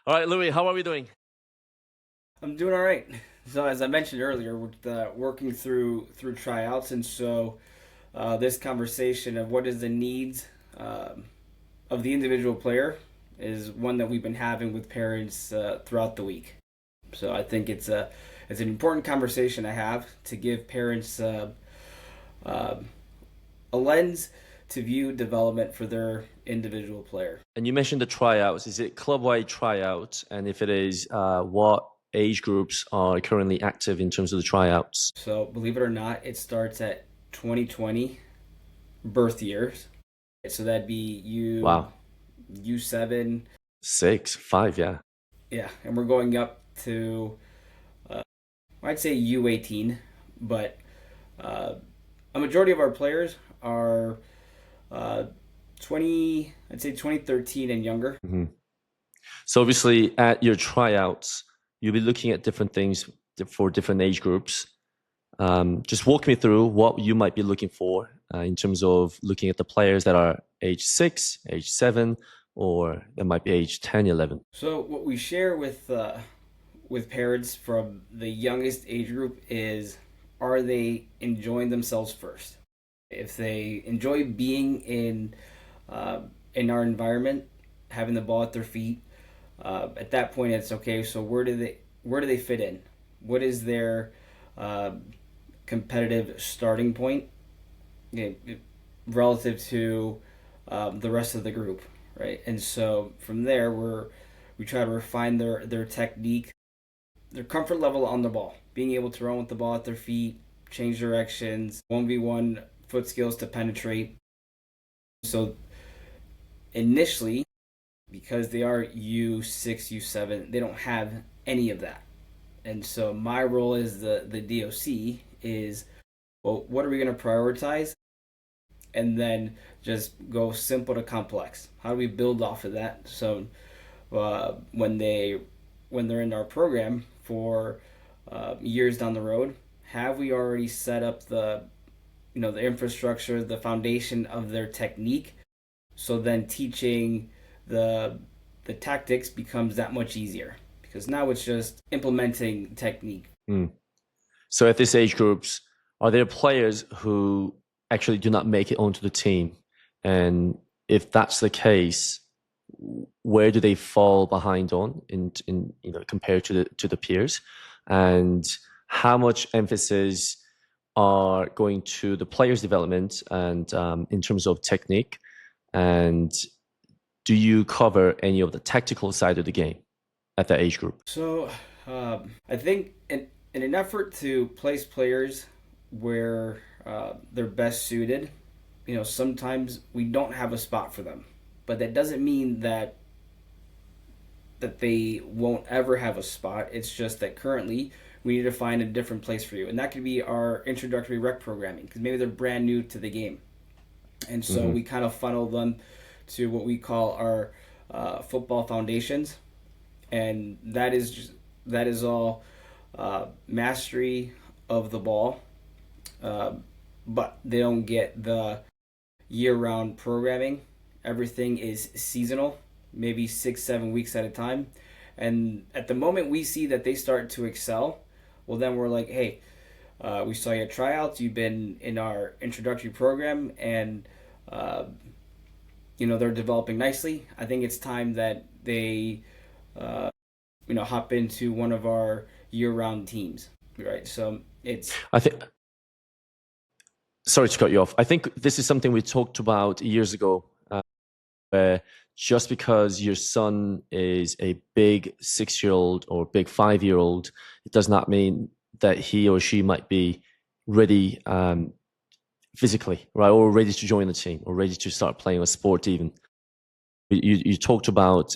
All right, Louie, how are we doing? I'm doing all right. So as I mentioned earlier, we're working through tryouts, and so this conversation of what is the needs of the individual player is one that we've been having with parents throughout the week. So I think it's an important conversation to have to give parents uh, a lens to view development for their individual player. And you mentioned the tryouts. Is it club-wide tryout? And if it is, what age groups are currently active in terms of the tryouts? So believe it or not, it starts at 2020 birth years. So that'd be Wow, U7, 5, yeah. yeah, and we're going up to uh, I'd say U18, but uh, a majority of our players are uh, 20, I'd say 2013 and younger. hmm So obviously, at your tryouts, you'll be looking at different things for different age groups. Just walk me through what you might be looking for in terms of looking at the players that are age 6, age 7, or that might be age 10, 11. So what we share with parents from the youngest age group is, are they enjoying themselves first? If they enjoy being uh, in our environment, having the ball at their feet, at that point it's okay. So where do they fit in? What is their uh, competitive starting point, you know, relative to the rest of the group, right? And so from there, we try to refine their technique, their comfort level on the ball, being able to run with the ball at their feet, change directions, 1v1 foot skills to penetrate. So initially, because they are U6, U7, they don't have any of that. And so my role as the DOC is, well, what are we going to prioritize? And then just go simple to complex. How do we build off of that? So when they're in our program for years down the road, have we already set up the infrastructure, the foundation of their technique? So then teaching the the tactics becomes that much easier because now it's just implementing technique. Mm. So at this age groups, are there players who actually do not make it onto the team? And if that's the case, where do they fall behind on in compared to the peers? And how much emphasis are going to the players' development and in terms of technique? And do you cover any of the tactical side of the game at that age group? So I think in an effort to place players where they're best suited, sometimes we don't have a spot for them, but that doesn't mean that they won't ever have a spot. It's just that currently we need to find a different place for you, and that could be our introductory rec programming because maybe they're brand new to the game, and so Hmm. we kind of funnel them to what we call our football foundations, and that is all mastery of the ball, uh, but they don't get the year-round programming. Everything is seasonal, maybe 6 7 weeks at a time, and at the moment we see that they start to excel, well then we're like, hey, we saw you at tryouts, you've been in our introductory program, and uh, they're developing nicely. I think it's time that they uh, hop into one of our year-round teams, right? So it's I think Sorry to cut you off. I think this is something we talked about years ago, where just because your son is a big 6 year old or big 5 year old, it does not mean that he or she might be ready physically, right? Or ready to join the team or ready to start playing a sport, even. You talked about,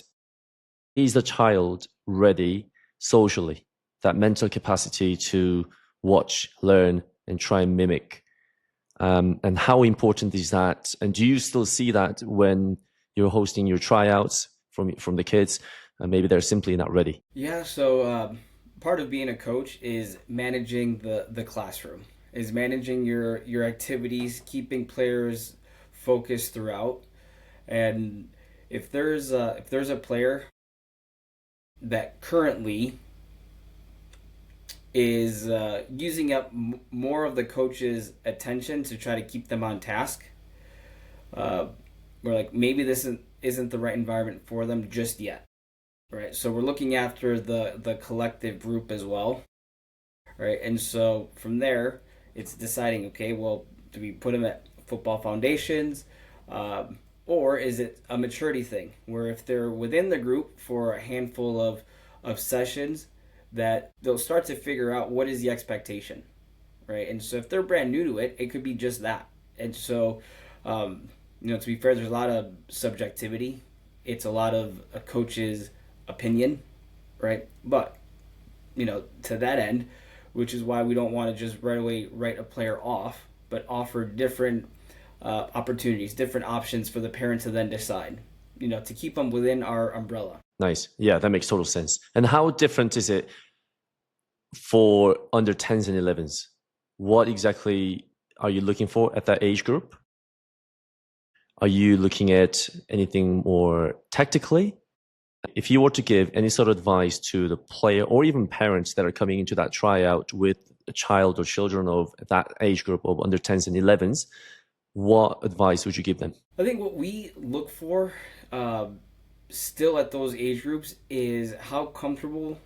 is the child ready socially, that mental capacity to watch, learn, and try and mimic? And how important is that? And do you still see that when you're hosting your tryouts from the kids? Maybe they're simply not ready. Yeah, so part of being a coach is managing the classroom, is managing your activities, keeping players focused throughout. And if there's a player that currently is using up more of the coach's attention to try to keep them on task. We're like, maybe this isn't the right environment for them just yet, right? So we're looking after the collective group as well, right? And so from there, it's deciding, okay, well, do we put them at football foundations, or is it a maturity thing where if they're within the group for a handful of sessions, that they'll start to figure out what is the expectation, right? And so if they're brand new to it, it could be just that. And so, to be fair, there's a lot of subjectivity. It's a lot of a coach's opinion, right? But, to that end, which is why we don't want to just right away write a player off, but offer different opportunities, different options for the parent to then decide, to keep them within our umbrella. Nice. Yeah, that makes total sense. And how different is it for under 10s and 11s? What exactly are you looking for at that age group? Are you looking at anything more tactically? If you were to give any sort of advice to the player or even parents that are coming into that tryout with a child or children of that age group of under 10s and 11s, what advice would you give them? I think what we look for still at those age groups is how comfortable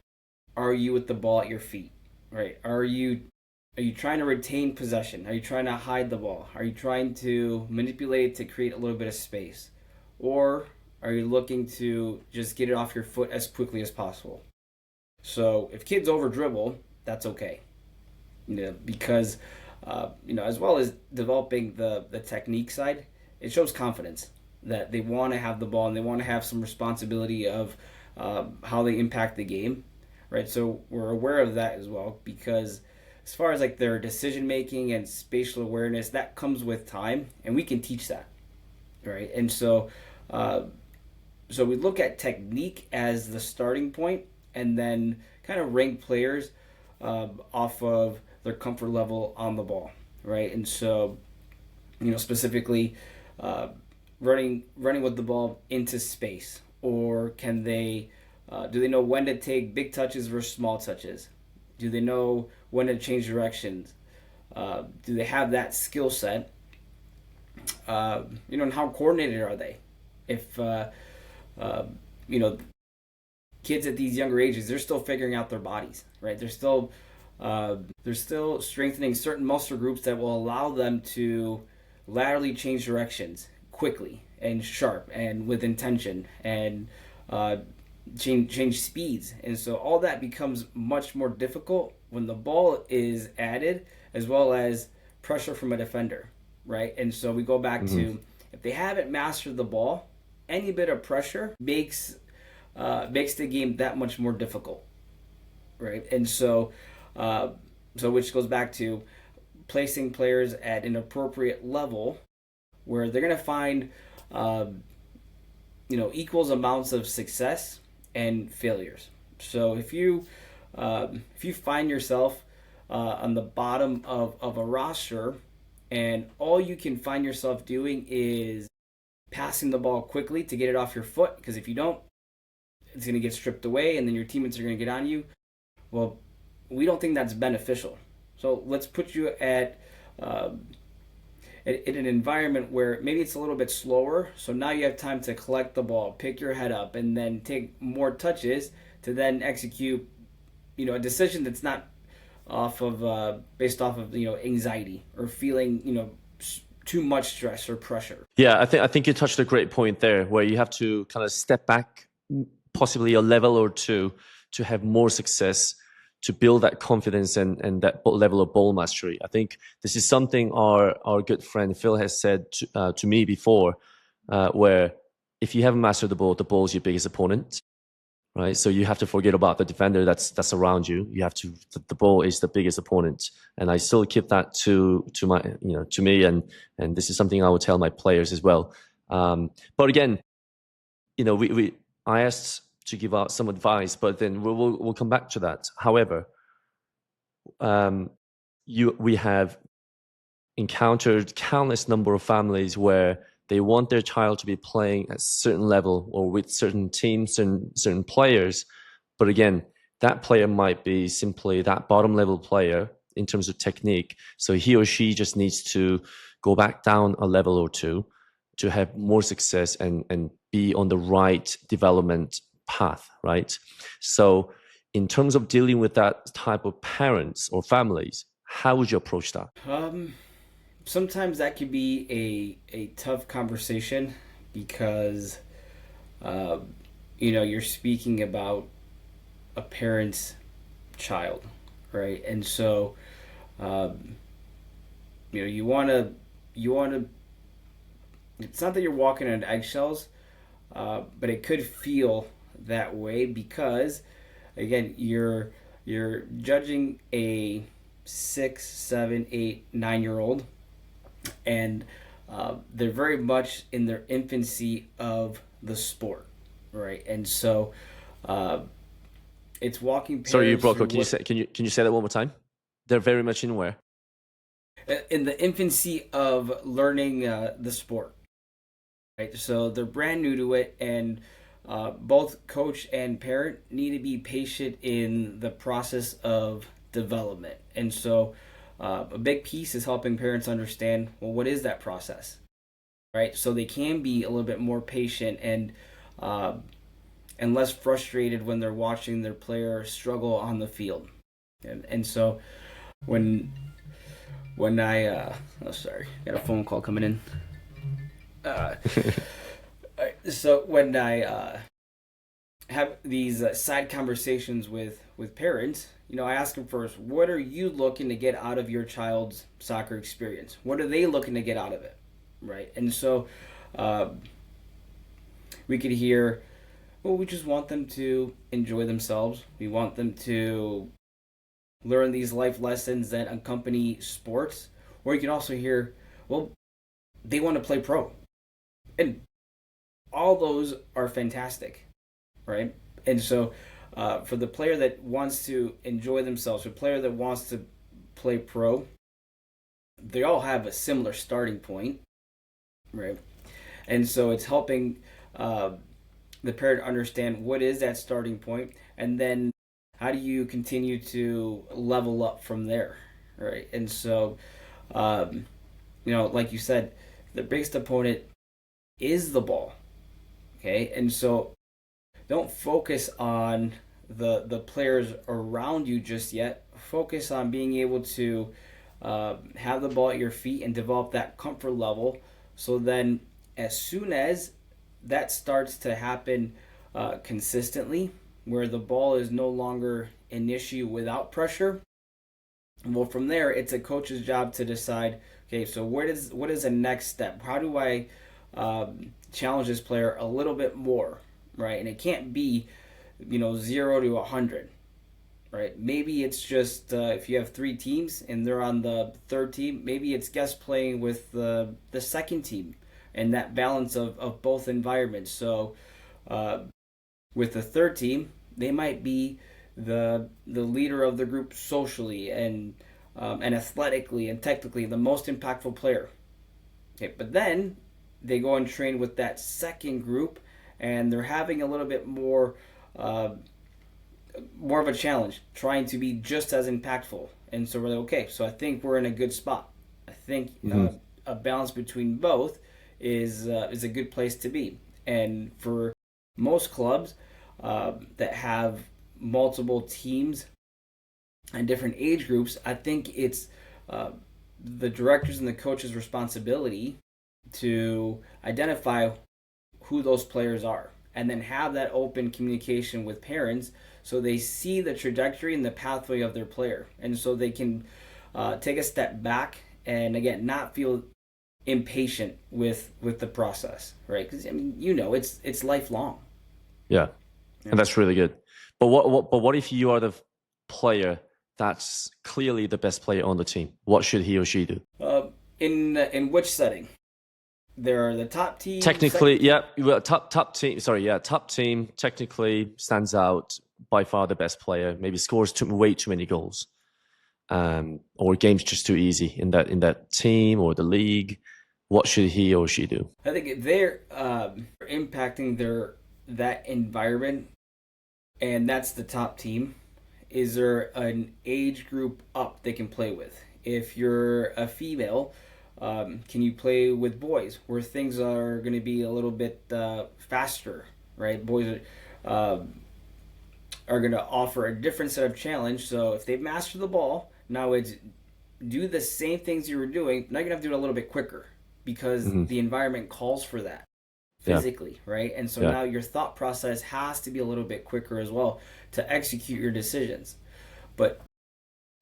are you with the ball at your feet, right? Are you trying to retain possession? Are you trying to hide the ball? Are you trying to manipulate it to create a little bit of space? Or are you looking to just get it off your foot as quickly as possible? So if kids over dribble, that's okay. Because as well as developing the technique side, it shows confidence that they want to have the ball and they want to have some responsibility of how they impact the game, right? So we're aware of that as well, because as far as like their decision making and spatial awareness, that comes with time, and we can teach that, right? And so we look at technique as the starting point, and then kind of rank players off of their comfort level on the ball, right? And so, specifically running with the ball into space, or can they do they know when to take big touches versus small touches? Do they know when to change directions? Do they have that skill set? And how coordinated are they? If kids at these younger ages, they're still figuring out their bodies, right? They're still strengthening certain muscle groups that will allow them to laterally change directions quickly and sharp and with intention, and change speeds. And so all that becomes much more difficult when the ball is added, as well as pressure from a defender, right? And so we go back to, if they haven't mastered the ball, any bit of pressure makes the game that much more difficult, right? And so which goes back to placing players at an appropriate level where they're going to find equals amounts of success and failures. So if you find yourself on the bottom of a roster, and all you can find yourself doing is passing the ball quickly to get it off your foot, because if you don't, it's going to get stripped away and then your teammates are going to get on you. Well, we don't think that's beneficial. So let's put you at in an environment where maybe it's a little bit slower, so now you have time to collect the ball, pick your head up, and then take more touches to then execute, a decision that's not based off of anxiety or feeling too much stress or pressure. Yeah, I think you touched a great point there, where you have to kind of step back, possibly a level or two, to have more success, to build that confidence and that level of ball mastery. I think this is something our good friend Phil has said to me before, where if you haven't mastered the ball is your biggest opponent, right? So you have to forget about the defender that's around you. You have to, the ball is the biggest opponent, and I still keep that to my to me, and this is something I will tell my players as well. But again, I asked to give out some advice, but then we'll come back to that. However, we have encountered countless number of families where they want their child to be playing at a certain level or with certain teams and certain players, But again, that player might be simply that bottom level player in terms of technique. So he or she just needs to go back down a level or two to have more success and be on the right development path, right? So in terms of dealing with that type of parents or families, how would you approach that? Sometimes that could be a tough conversation because uh, you're speaking about a parent's child, right? And so um, you want to. It's not that you're walking on eggshells, but it could feel that way because, again, you're judging a 6, 7, 8, 9-year-old, and they're very much in their infancy of the sport, right? And so uh, it's walking Sorry, you parents broke through up. Can you what say can you say that one more time? They're very much in where? in the infancy of learning the sport, right? So they're brand new to it, and both coach and parent need to be patient in the process of development. And so a big piece is helping parents understand, well, what is that process, right? So they can be a little bit more patient uh, and less frustrated when they're watching their player struggle on the field. And so when oh sorry, got a phone call coming in. Uh, so when I have these side conversations with parents, I ask them first, what are you looking to get out of your child's soccer experience? What are they looking to get out of it, right? And so uh, we could hear, well, we just want them to enjoy themselves. We want them to learn these life lessons that accompany sports. Or you can also hear, well, they want to play pro. And all those are fantastic, right? And so for the player that wants to enjoy themselves, for the player that wants to play pro, they all have a similar starting point, right? And so it's helping uh, the parent understand what is that starting point, and then how do you continue to level up from there, right? And so, like you said, the biggest opponent is the ball, okay? And so don't focus on the players around you just yet. Focus on being able to have the ball at your feet and develop that comfort level. So then, as soon as that starts to happen consistently, where the ball is no longer an issue without pressure, well, from there, it's a coach's job to decide. Okay, so what is the next step? How do I challenge this player a little bit more, right? And it can't be, 0 to 100, right? Maybe it's just if you have three teams and they're on the third team, maybe it's guest playing with the second team, and that balance of both environments. So uh, with the third team, they might be the leader of the group socially and athletically and technically the most impactful player. Okay, but then they go and train with that second group, and they're having a little bit uh, more of a challenge, trying to be just as impactful. And so we're like, okay, so I think we're in a good spot. I think a balance between both is a good place to be. And for most clubs that have multiple teams and different age groups, I think it's the directors and the coaches' responsibility to identify who those players are and then have that open communication with parents so they see the trajectory and the pathway of their player, and so they can take a step back and again not feel impatient with the process, right? Because it's lifelong. Yeah, and that's really good. But what if you are the player that's clearly the best player on the team? What should he or she do? In which setting? There are the top team. Technically, yeah, well, top team. Sorry, yeah, top team technically stands out by far the best player. Maybe scores way too many goals, or games just too easy in that team or the league. What should he or she do? I think they're impacting that environment and that's the top team, is there an age group up they can play with? If you're a female, can you play with boys where things are going to be a little bit faster, right? Boys are going to offer a different set of challenge. So if they've mastered the ball, now it's do the same things you were doing. Now you're going to have to do it a little bit quicker because the environment calls for that physically, right? And so now your thought process has to be a little bit quicker as well to execute your decisions. But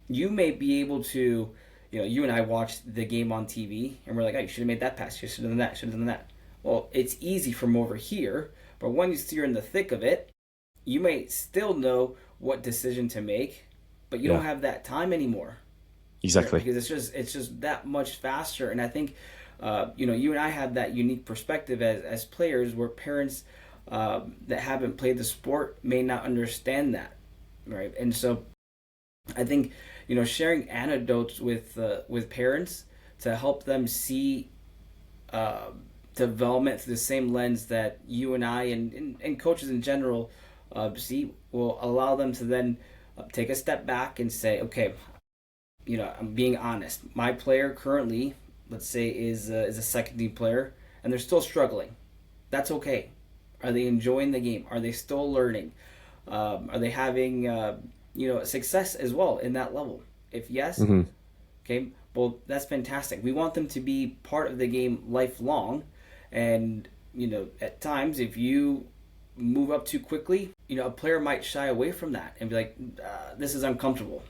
you may be able to, you and I watched the game on TV and we're like, oh, you should have made that pass, you should have done that, should have done that. Well, it's easy from over here, but once you're in the thick of it, you may still know what decision to make, but you don't have that time anymore. Exactly. Because it's just that much faster. And I think, you and I have that unique perspective as players where parents that haven't played the sport may not understand that, right? And so I think, sharing anecdotes with parents to help them see development through the same lens that you and I and coaches in general see will allow them to then take a step back and say, okay, I'm being honest. My player currently, let's say, is a second team player, and they're still struggling. That's okay. Are they enjoying the game? Are they still learning? Are they having success as well in that level? If yes, okay, well, that's fantastic. We want them to be part of the game lifelong, and at times if you move up too quickly, a player might shy away from that and be like, this is uncomfortable,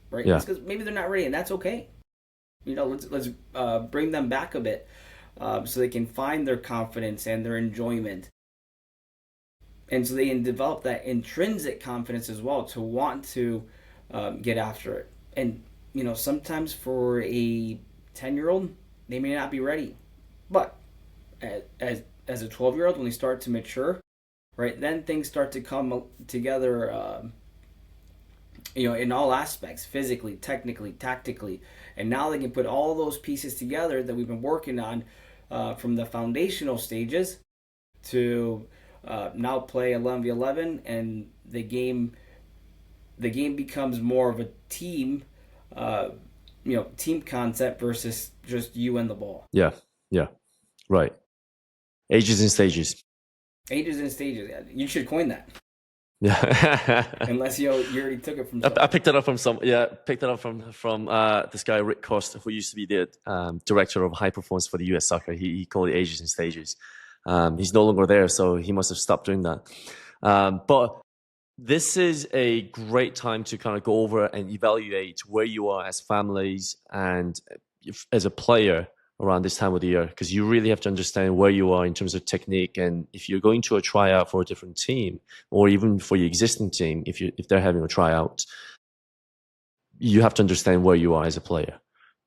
right? Yeah. Because maybe they're not ready, and that's okay. Let's bring them back a bit so they can find their confidence and their enjoyment, and so they can develop that intrinsic confidence as well to want to get after it. And sometimes for a 10-year-old, they may not be ready, but as a 12-year-old, when they start to mature, right, then things start to come together, in all aspects, physically, technically, tactically, and now they can put all those pieces together that we've been working on from the foundational stages to now play 11v11, and the game becomes more of a team, team concept versus just you and the ball. Yeah, right. Ages and stages. Ages and stages. You should coin that. Yeah. Unless you already took it from someone. I picked it up from from this guy Rick Costa, who used to be the director of high performance for the US Soccer. He called it ages and stages. He's no longer there, so he must have stopped doing that. But this is a great time to kind of go over and evaluate where you are as families and as a player around this time of the year, because you really have to understand where you are in terms of technique. And if you're going to a tryout for a different team, or even for your existing team, if they're having a tryout, you have to understand where you are as a player.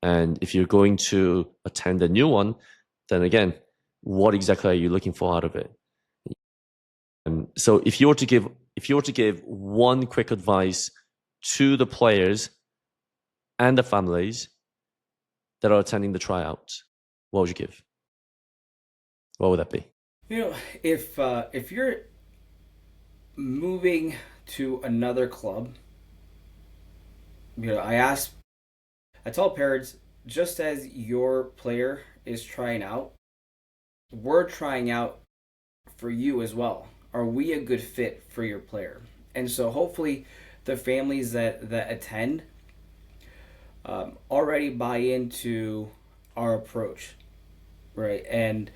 And if you're going to attend a new one, then again, what exactly are you looking for out of it? And so if you were to give one quick advice to the players and the families that are attending the tryout, what would you give? What would that be? If you're moving to another club, I tell parents, just as your player is trying out, we're trying out for you as well. Are we a good fit for your player? And so hopefully the families that attend already buy into our approach, right? And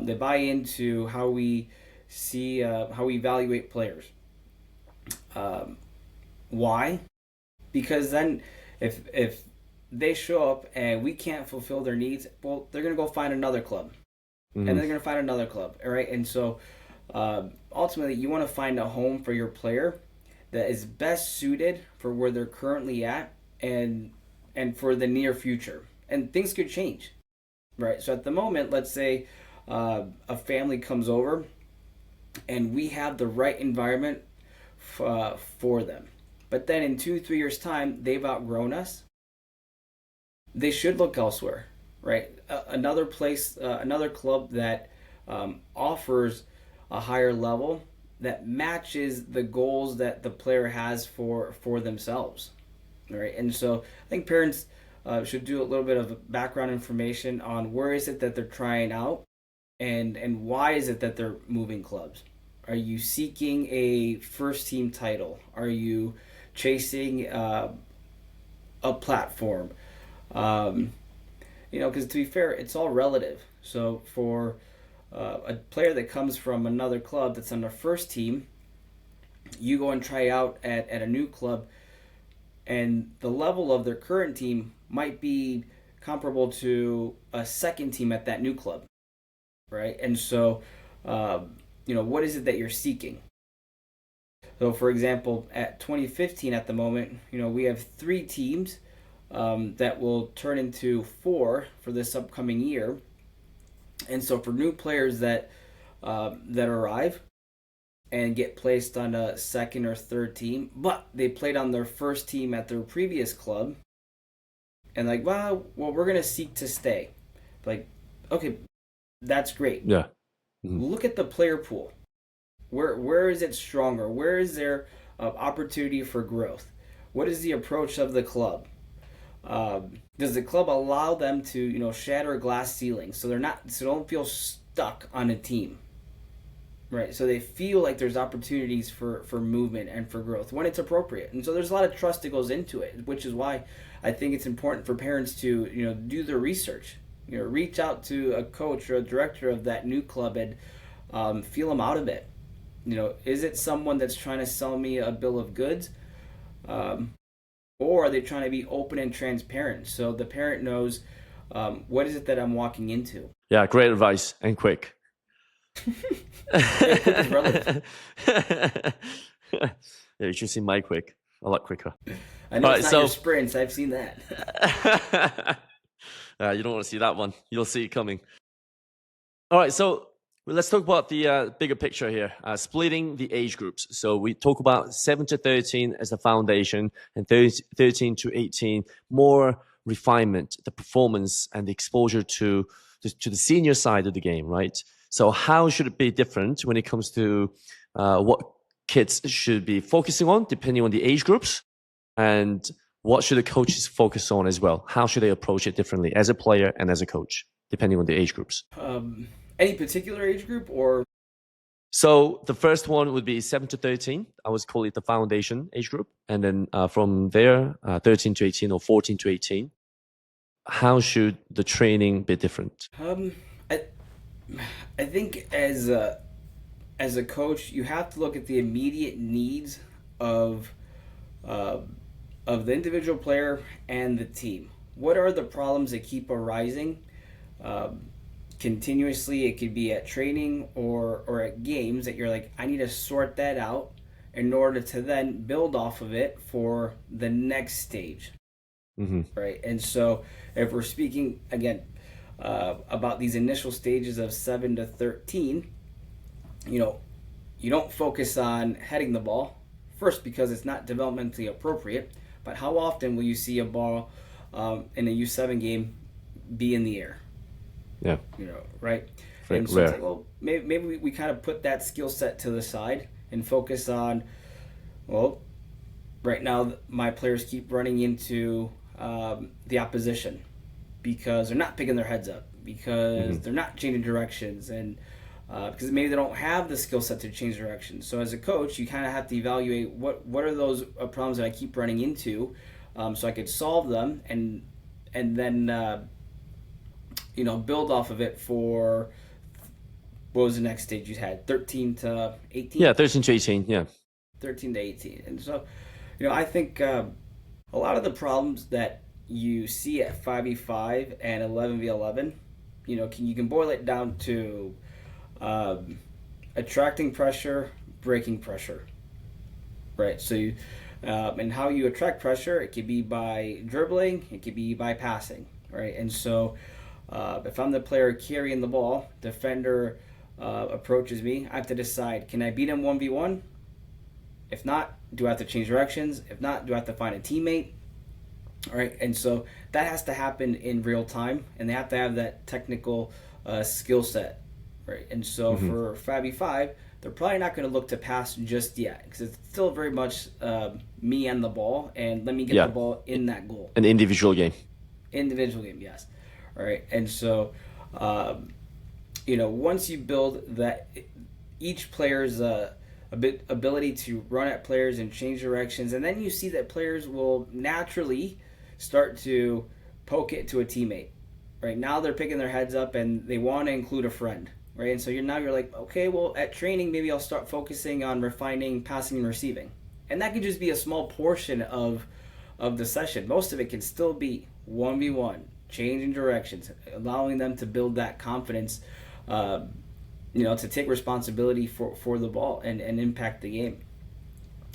they buy into how we see, how we evaluate players. Why? Because then if they show up and we can't fulfill their needs, well, they're going to go find another club. And they're going to find another club, all right? And so ultimately, you want to find a home for your player that is best suited for where they're currently at and for the near future. And things could change, right? So at the moment, let's say a family comes over and we have the right environment for them. But then in 2-3 years' time, they've outgrown us. They should look elsewhere, right? Another place, another club that offers a higher level that matches the goals that the player has for themselves, right? And so I think parents should do a little bit of background information on where is it that they're trying out, and why is it that they're moving clubs. Are you seeking a first team title? Are you chasing a platform? Because to be fair, it's all relative. So for a player that comes from another club that's on the first team, you go and try out at a new club, and the level of their current team might be comparable to a second team at that new club, right? And so, what is it that you're seeking? So, for example, at 2015 at the moment, we have 3 teams that will turn into 4 for this upcoming year. And so, for new players that arrive and get placed on a second or third team, but they played on their first team at their previous club, and like, well, we're gonna seek to stay. Like, okay, that's great. Yeah. Look at the player pool. Where is it stronger? Where is there opportunity for growth? What is the approach of the club? Does the club allow them to shatter glass ceilings so don't feel stuck on a team, right? So they feel like there's opportunities for movement and for growth when it's appropriate. And so there's a lot of trust that goes into it, which is why I think it's important for parents to do their research. Reach out to a coach or a director of that new club and feel them out a bit. Is it someone that's trying to sell me a bill of goods? Or are they trying to be open and transparent so the parent knows what is it that I'm walking into? Yeah, great advice and quick. Yeah, quick is relative. Yeah, you should see my quick. A lot quicker. I know it's not your sprints. I've seen that. You don't want to see that one. You'll see it coming. All right, so let's talk about the bigger picture here, splitting the age groups. So we talk about 7 to 13 as the foundation, and 13 to 18, more refinement, the performance, and the exposure to the senior side of the game, right? So how should it be different when it comes to what kids should be focusing on, depending on the age groups, and what should the coaches focus on as well? How should they approach it differently as a player and as a coach, depending on the age groups? Any particular age group or? So the first one would be 7 to 13. I would call it the foundation age group. And then from there, 13 to 18 or 14 to 18. How should the training be different? I think as a coach, you have to look at the immediate needs of the individual player and the team. What are the problems that keep arising continuously? It could be at training or at games that you're like, I need to sort that out in order to then build off of it for the next stage. Right? And so if we're speaking again about these initial stages of 7 to 13, you don't focus on heading the ball first because it's not developmentally appropriate. But how often will you see a ball in a U7 game be in the air? Yeah. Right? Very and so rare. it's like, well, maybe we kind of put that skill set to the side and focus on, well, right now my players keep running into the opposition because they're not picking their heads up, because they're not changing directions, and because maybe they don't have the skill set to change directions. So as a coach, you kind of have to evaluate what are those problems that I keep running into, so I could solve them and then build off of it for what was the next stage you had? 13 to 18? Yeah, 13 to 18, yeah. 13 to 18. And so, I think a lot of the problems that you see at 5v5 and 11v11, you can boil it down to attracting pressure, breaking pressure, right? So and how you attract pressure, it could be by dribbling, it could be by passing, right? And so if I'm the player carrying the ball, defender approaches me, I have to decide, can I beat him 1v1? If not, do I have to change directions? If not, do I have to find a teammate? All right, and so that has to happen in real time, and they have to have that technical skill set, right? And so for 5v5, they're probably not going to look to pass just yet because it's still very much me and the ball, and let me get the Yeah, ball in that goal. an individual game. Individual game, yes. All right, and so once you build that, each player's ability to run at players and change directions, and then you see that players will naturally start to poke it to a teammate. Right now, they're picking their heads up and they want to include a friend. Right, and so you're like, okay, well, at training, maybe I'll start focusing on refining passing and receiving, and that could just be a small portion of the session. Most of it can still be 1v1, changing directions, allowing them to build that confidence, to take responsibility for the ball and impact the game.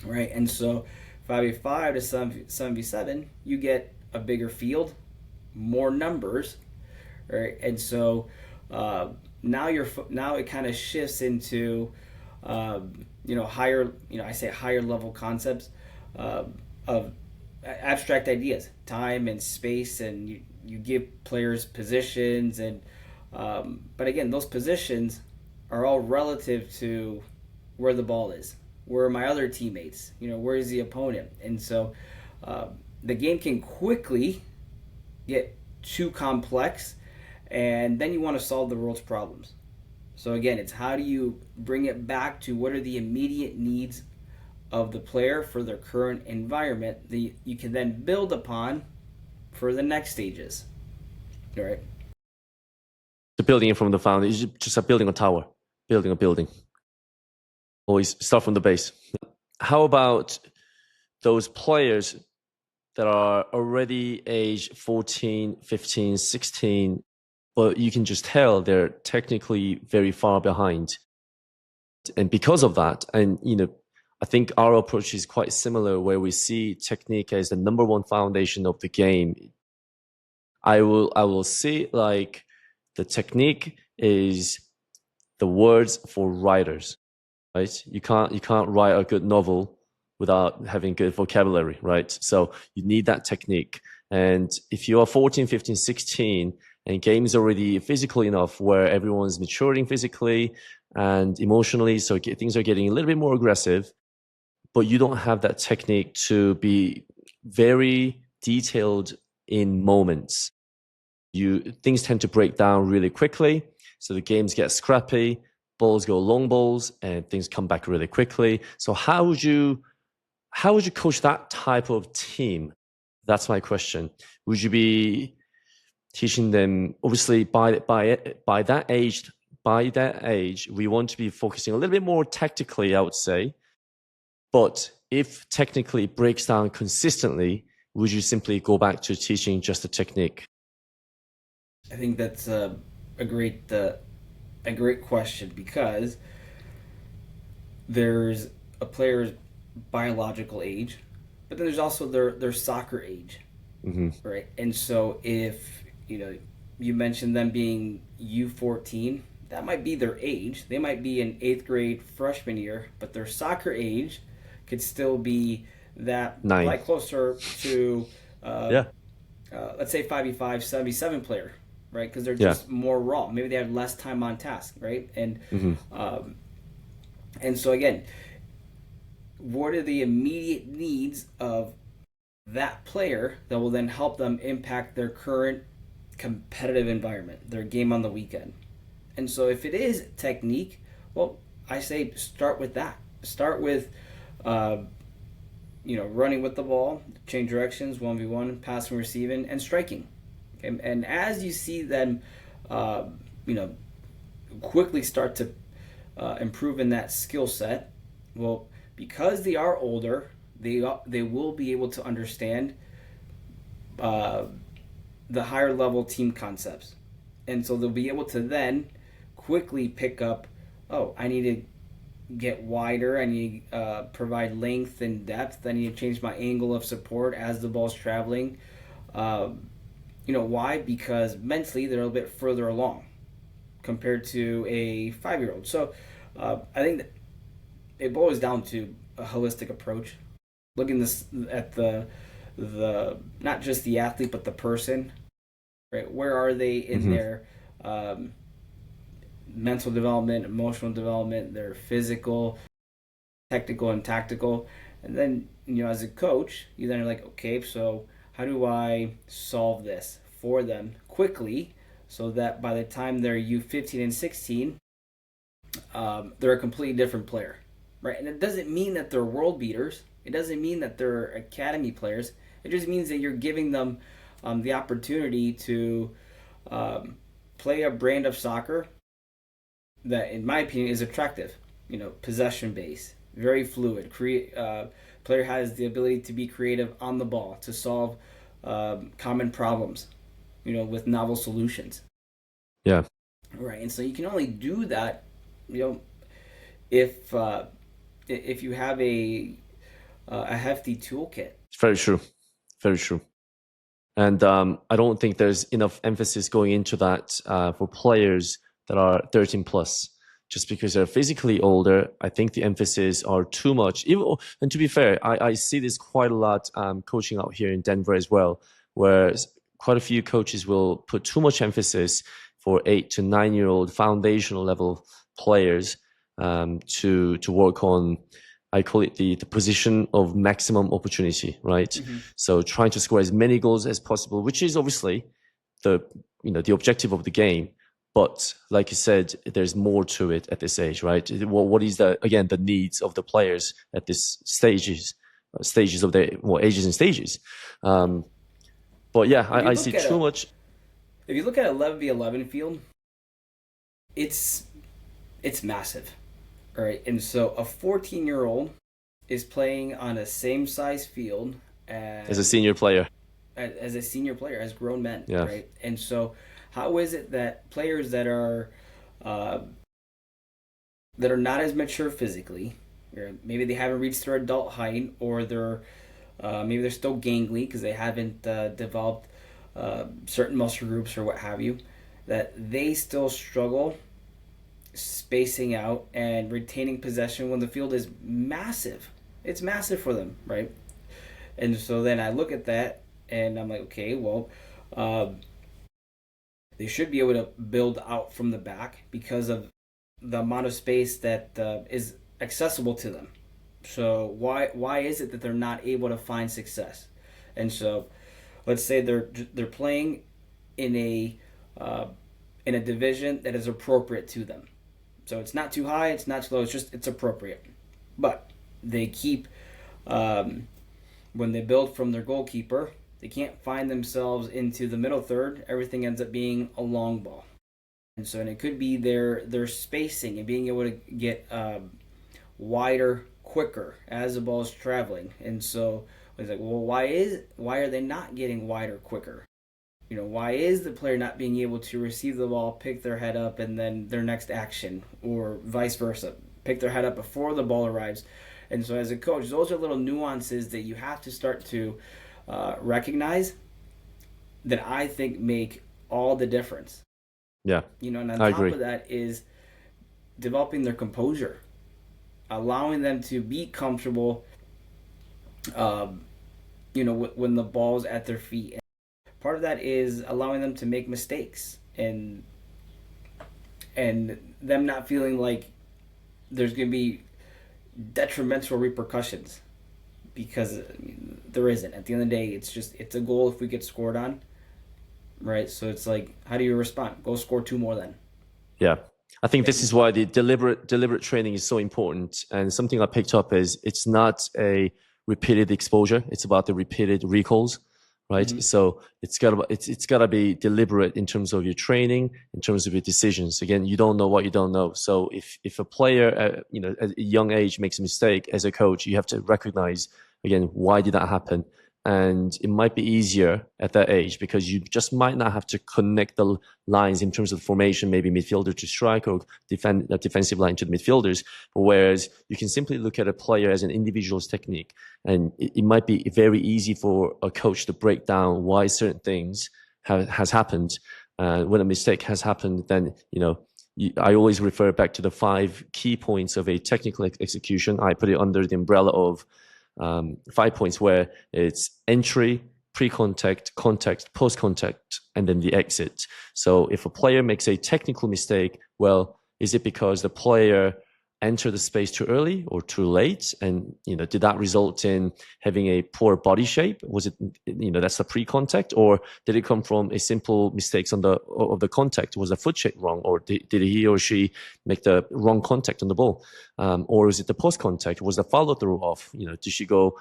Right, and so 5v5 to 7v7, you get a bigger field, more numbers, right, and so now it kind of shifts into higher, I say higher level concepts of abstract ideas, time and space, and you give players positions, and but again, those positions are all relative to where the ball is, where are my other teammates, where is the opponent, and so the game can quickly get too complex, and then you want to solve the world's problems. So again, it's how do you bring it back to what are the immediate needs of the player for their current environment that you can then build upon for the next stages. All right. The building from the foundation, just a building a tower, building a building. Always start from the base. How about those players that are already age 14, 15, 16, but you can just tell they're technically very far behind. And because of that, and I think our approach is quite similar, where we see technique as the number one foundation of the game. I will see like the technique is the words for writers, right? You can't write a good novel without having good vocabulary, right? So you need that technique. And if you are 14, 15, 16, and game is already physical enough where everyone's maturing physically and emotionally, so things are getting a little bit more aggressive, but you don't have that technique to be very detailed in moments. Things tend to break down really quickly, so the games get scrappy, balls go long balls, and things come back really quickly. So how would you coach that type of team? That's my question. Would you be teaching them, obviously by that age, we want to be focusing a little bit more tactically, I would say. But if technically it breaks down consistently, would you simply go back to teaching just the technique? I think that's a great question, because there's a player's biological age, but then there's also their soccer age, right? And so if you mentioned them being U14, that might be their age. They might be in 8th grade freshman year, but their soccer age could still be that 9, like closer to yeah. Let's say 5v5, 77 player, right? Because they're just more raw. Maybe they have less time on task, right? And and so again, what are the immediate needs of that player that will then help them impact their current competitive environment, their game on the weekend? And so if it is technique, well, I say start with that. Start with running with the ball, change directions, 1v1, passing, receiving, and striking. Okay? And as you see them quickly start to improve in that skill set, well, because they are older, they will be able to understand the higher level team concepts. And so they'll be able to then quickly pick up, oh, I need to get wider, I need to provide length and depth, I need to change my angle of support as the ball's traveling. Why? Because mentally they're a little bit further along compared to a 5-year-old. So I think that it boils down to a holistic approach, looking at the not just the athlete but the person, right? Where are they in their mental development, emotional development, their physical, technical, and tactical. And then, as a coach, you then are like, okay, so how do I solve this for them quickly so that by the time they're U15 and 16, they're a completely different player, right? And it doesn't mean that they're world beaters. It doesn't mean that they're academy players. It just means that you're giving them the opportunity to play a brand of soccer that, in my opinion, is attractive. Possession based, very fluid. Player has the ability to be creative on the ball, to solve common problems, with novel solutions. Yeah. Right, and so you can only do that, if you have a hefty toolkit. Very true. Very true. And I don't think there's enough emphasis going into that for players that are 13 plus. Just because they're physically older, I think the emphasis are too much. And to be fair, I see this quite a lot coaching out here in Denver as well, where quite a few coaches will put too much emphasis for 8 to 9-year-old foundational level players to work on. I call it the position of maximum opportunity, right? Mm-hmm. So trying to score as many goals as possible, which is obviously the objective of the game. But like you said, there's more to it at this age, right? What is the needs of the players at this stages of their ages and stages? But yeah, I see too much. If you look at 11v11 field, it's massive. All right, and so a 14-year-old is playing on a same size field as a senior player, as grown men, yeah. Right? And so, how is it that players that are not as mature physically, or maybe they haven't reached their adult height, or maybe they're still gangly because they haven't developed certain muscle groups or what have you, that they still struggle spacing out and retaining possession when the field is massive. It's massive for them, right? And so then I look at that and I'm like, okay, well, they should be able to build out from the back because of the amount of space that is accessible to them. So why is it that they're not able to find success? And so let's say they're playing in a division that is appropriate to them. So it's not too high, it's not too low, it's appropriate. But they keep, when they build from their goalkeeper, they can't find themselves into the middle third. Everything ends up being a long ball. And so it could be their spacing and being able to get wider quicker as the ball is traveling. And so it's like, well, why are they not getting wider quicker? Why is the player not being able to receive the ball, pick their head up, and then their next action, or vice versa, pick their head up before the ball arrives? And so as a coach, those are little nuances that you have to start to recognize that I think make all the difference. Yeah, and on top of that is developing their composure, allowing them to be comfortable, when the ball's at their feet. Part of that is allowing them to make mistakes and them not feeling like there's going to be detrimental repercussions, because there isn't. At the end of the day, it's a goal if we get scored on, right? So it's like, how do you respond? Go score 2 more then. Yeah. I think this is why the deliberate training is so important. And something I picked up is it's not a repeated exposure. It's about the repeated recalls. Right. Mm-hmm. So it's gotta be deliberate in terms of your training, in terms of your decisions. Again, you don't know what you don't know. So if a player, at a young age makes a mistake, as a coach, you have to recognize, again, why did that happen? And it might be easier at that age because you just might not have to connect the lines in terms of formation, maybe midfielder to striker or defensive line to the midfielders. But whereas you can simply look at a player as an individual's technique, and it might be very easy for a coach to break down why certain things has happened. When a mistake has happened, then, I always refer back to the 5 key points of a technical execution. I put it under the umbrella of 5 points, where it's entry, pre-contact, contact, post-contact, and then the exit. So if a player makes a technical mistake, well, is it because the player entered the space too early or too late? And, did that result in having a poor body shape? Was it, that's a pre-contact, or did it come from a simple mistakes of the contact? Was the foot shape wrong, or did he or she make the wrong contact on the ball? Or is it the post-contact? Was the follow through off? Did she go,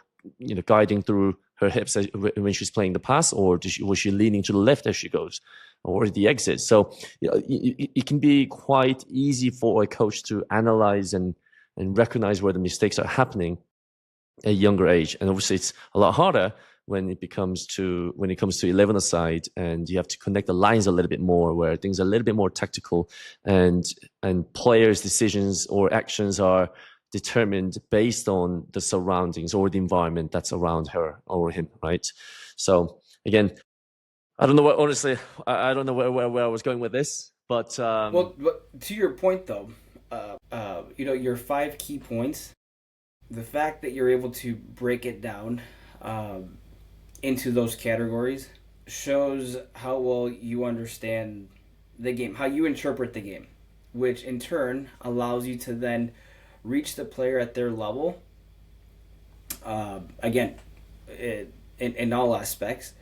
guiding through her hips when she's playing the pass, or was she leaning to the left as she goes, or the exit? So it can be quite easy for a coach to analyze and recognize where the mistakes are happening at a younger age. And obviously it's a lot harder when it comes to 11-a-side, and you have to connect the lines a little bit more, where things are a little bit more tactical, and players' decisions or actions are determined based on the surroundings or the environment that's around her or him, right? So again, I don't know what, honestly, I don't know where I was going with this, but Well, to your point though, your 5 key points, the fact that you're able to break it down into those categories shows how well you understand the game, how you interpret the game, which in turn allows you to then reach the player at their level, again, in all aspects,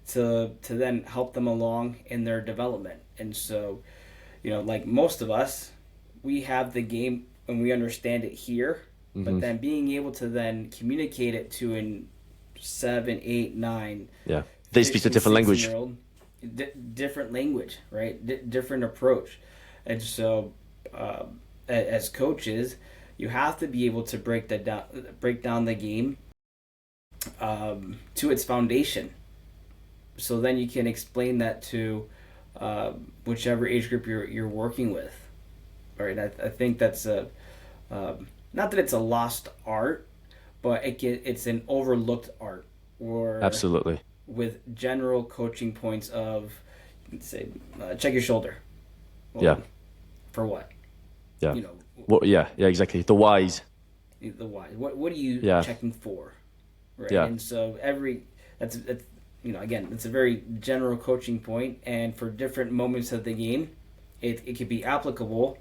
to then help them along in their development. And so, like most of us, we have the game and we understand it here, but then being able to then communicate it to an 7, 8, 9, yeah, they speak a different language, different language, right? Different approach. And so, as coaches, you have to be able to break down the game to its foundation. So then you can explain that to whichever age group you're working with, right? I think that's not that it's a lost art, but it's an overlooked art. Or absolutely, with general coaching points of, let's say, check your shoulder. Well, yeah. For what? Yeah. Well, yeah, exactly. The whys. The why. What are you checking for? Right. Yeah. And so that's again, it's a very general coaching point, and for different moments of the game, it could be applicable,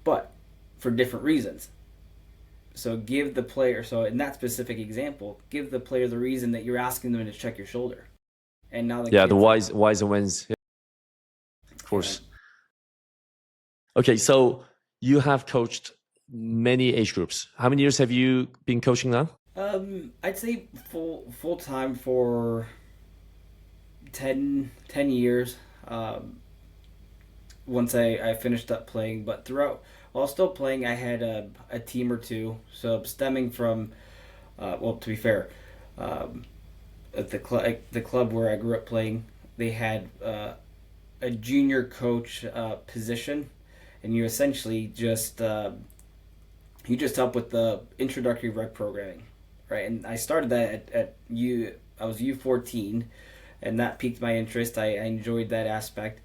but for different reasons. So give the player, in that specific example, give the player the reason that you're asking them to check your shoulder. And now the whys and whens. Yeah. Of course. Okay, so you have coached many age groups. How many years have you been coaching now? I'd say full time for 10 years. Once I finished up playing, but while still playing, I had a team or two. So stemming from, to be fair, at the club where I grew up playing, they had a junior coach position, and you essentially just help with the introductory rec programming, right? And I started that I was U14, and that piqued my interest. I enjoyed that aspect.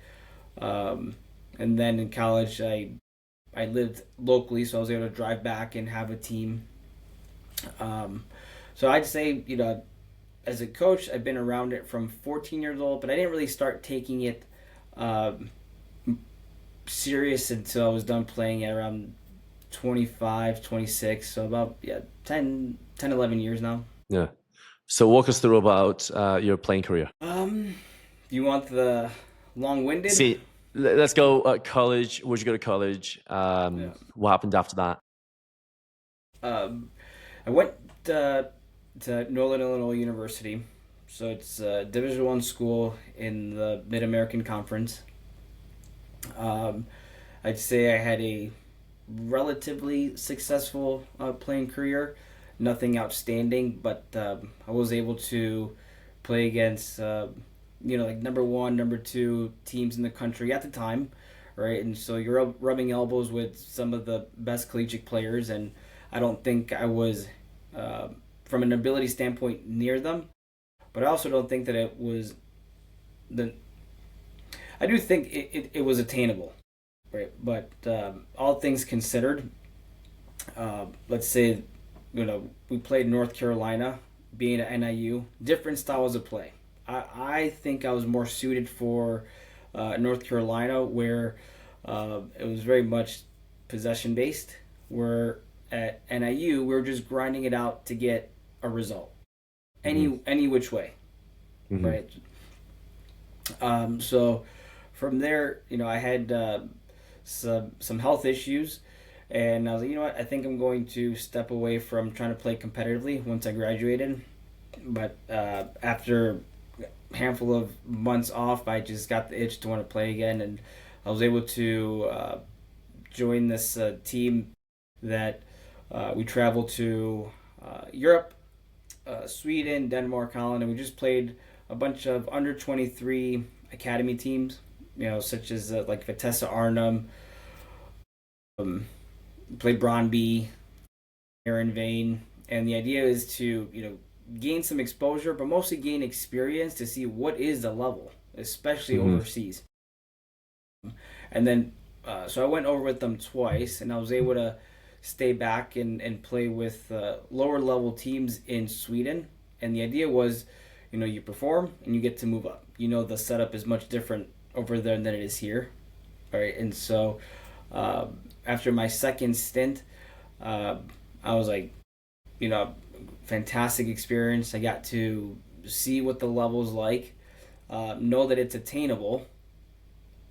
And then in college, I lived locally, so I was able to drive back and have a team. So I'd say, as a coach, I've been around it from 14 years old, but I didn't really start taking it serious until I was done playing at around 25, 26. So about 10, 11 years now. Yeah. So walk us through about your playing career. You want the long-winded? See, let's go college. Where'd you go to college? What happened after that? I went to Northern Illinois University. So it's a Division I school in the Mid-American Conference. I'd say I had a relatively successful playing career. Nothing outstanding, but I was able to play against like number 1, number 2 teams in the country at the time, right? And so you're rubbing elbows with some of the best collegiate players, and I don't think I was, from an ability standpoint, near them. But I also don't think that it was I do think it was attainable, right? But all things considered, let's say, we played North Carolina, being at NIU, different styles of play. I think I was more suited for North Carolina, where it was very much possession based. Where at NIU, we were just grinding it out to get a result, Hmm. any which way, Hmm. right? So from there, I had some health issues, and I was like, you know what, I think I'm going to step away from trying to play competitively once I graduated. But after a handful of months off, I just got the itch to want to play again, and I was able to join this team that we traveled to Europe, Sweden, Denmark, Holland, and we just played a bunch of under 23 academy teams, such as like Vitesse Arnhem, um, played Brøndby, Aaron Vane, and the idea is to gain some exposure, but mostly gain experience to see what is the level, especially Hmm. overseas. And then, so I went over with them twice, and I was able to stay back and play with lower level teams in Sweden. And the idea was, you perform and you get to move up. The setup is much different over there than it is here, right? And so, after my second stint, uh, I was like, fantastic experience. I got to see what the level's like, know that it's attainable,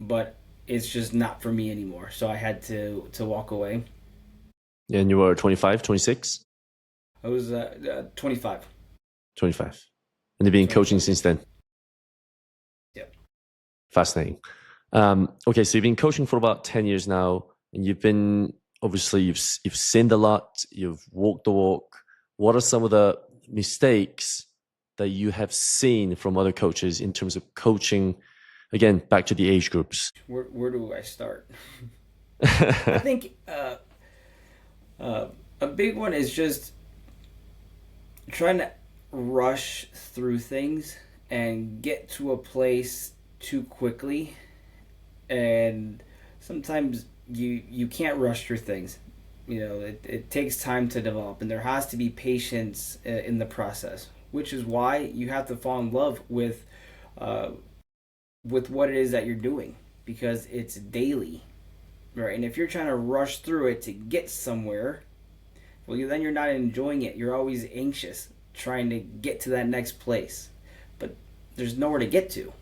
but it's just not for me anymore. So I had to walk away. And you were 25, 26, I was 25. 25. And you've been coaching 25. since then. Yeah. Fascinating. Okay, so you've been coaching for about 10 years now, and obviously you've sinned a lot, you've walked the walk. What are some of the mistakes that you have seen from other coaches in terms of coaching? Again, back to the age groups. Where do I start? I think a big one is just trying to rush through things and get to a place too quickly, and sometimes you can't rush through things. It takes time to develop, and there has to be patience in the process, which is why you have to fall in love uh, with what it is that you're doing, because it's daily, right? And if you're trying to rush through it to get somewhere, well, then you're not enjoying it. You're always anxious, trying to get to that next place, but there's nowhere to get to.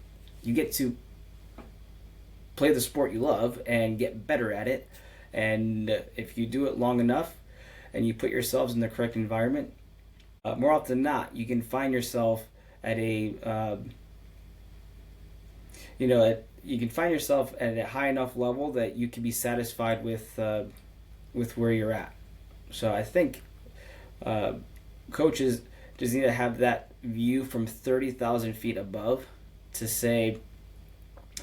You get to play the sport you love and get better at it, and if you do it long enough and you put yourselves in the correct environment, more often than not, you can find yourself at you can find yourself at a high enough level that you can be satisfied with where you're at. So I think uh, coaches just need to have that view from 30,000 feet above to say,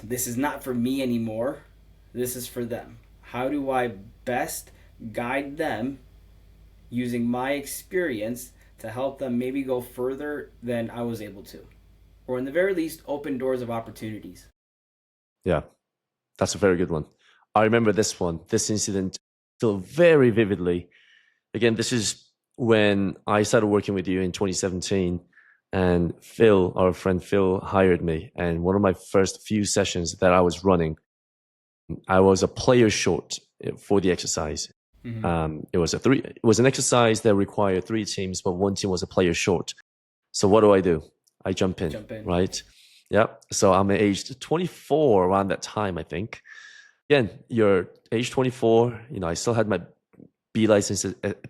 this is not for me anymore. This is for them. How do I best guide them using my experience to help them maybe go further than I was able to? Or in the very least, open doors of opportunities. Yeah, that's a very good one. I remember this incident still very vividly. Again, this is when I started working with you in 2017, and Phil, our friend Phil, hired me. And one of my first few sessions that I was running, I was a player short for the exercise. Mm-hmm. It was an exercise that required three teams, but one team was a player short. So what do? I jump in, right? Yeah. So I'm aged 24 around that time, I think. Again, you're age 24. I still had my B license at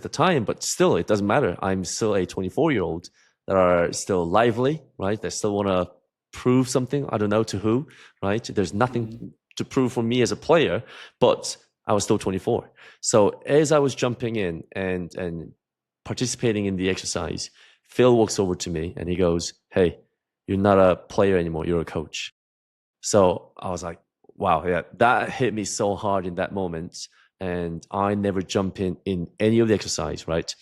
the time, but still, it doesn't matter. I'm still a 24-year-old that are still lively, right? They still want to prove something. I don't know to who, right? There's nothing to prove for me as a player, but I was still 24. So as I was jumping in and participating in the exercise, Phil walks over to me and he goes, "Hey, you're not a player anymore. You're a coach." So I was like, wow, yeah, that hit me so hard in that moment. And I never jump in any of the exercise, right?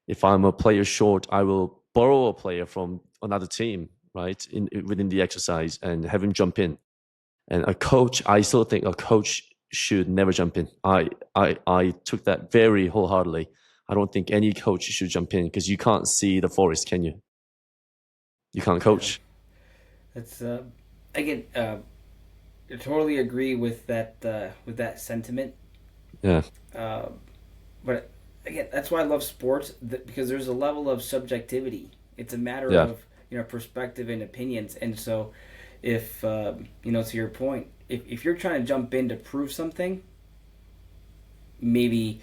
If I'm a player short, I will borrow a player from another team, right, within the exercise and have him jump in. And a coach, I still think a coach should never jump in. I took that very wholeheartedly. I don't think any coach should jump in because you can't see the forest, can you? You can't Yeah, coach. that's again. I totally agree with that sentiment. Yeah. Uh, but again, that's why I love sports because there's a level of subjectivity. It's a matter Yeah. of perspective and opinions. And so, if to your point, if you're trying to jump in to prove something, maybe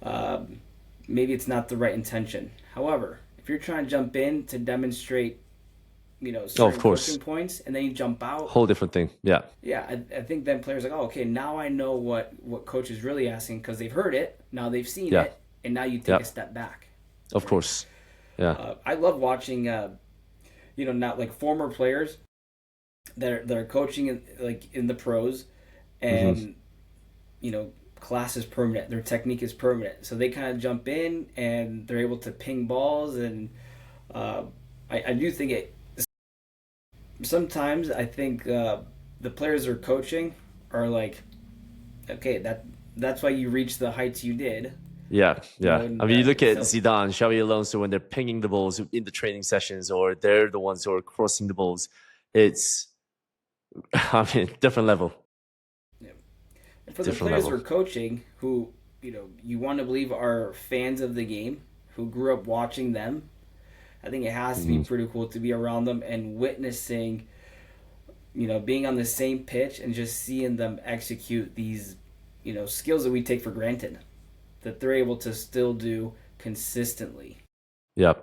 um, maybe it's not the right intention. However, if you're trying to jump in to demonstrate Oh, of certain course. coaching points and then you jump out, Whole different thing. Yeah. yeah, I think then players are like, oh, okay, now I know what coach is really asking because they've heard it, now they've seen Yeah. it, and now you take Yeah. a step back, Of right? course. Yeah. I love watching, not like former players that are coaching in the pros, Hmm. and class is permanent, their technique is permanent, so they kind of jump in and they're able to ping balls, and uh, I do think it. Sometimes I think the players are coaching are like, okay, that's why you reached the heights you did, Yeah. Yeah. I and mean, you look at so Zidane, Xavi Alonso when they're pinging the balls in the training sessions, or they're the ones who are crossing the balls. It's, I mean, different level. yeah. And for the Different players who level. are coaching, who you want to believe are fans of the game, who grew up watching them, I think it has to be Hmm. pretty cool to be around them and witnessing, being on the same pitch and just seeing them execute these, skills that we take for granted, that they're able to still do consistently. Yeah.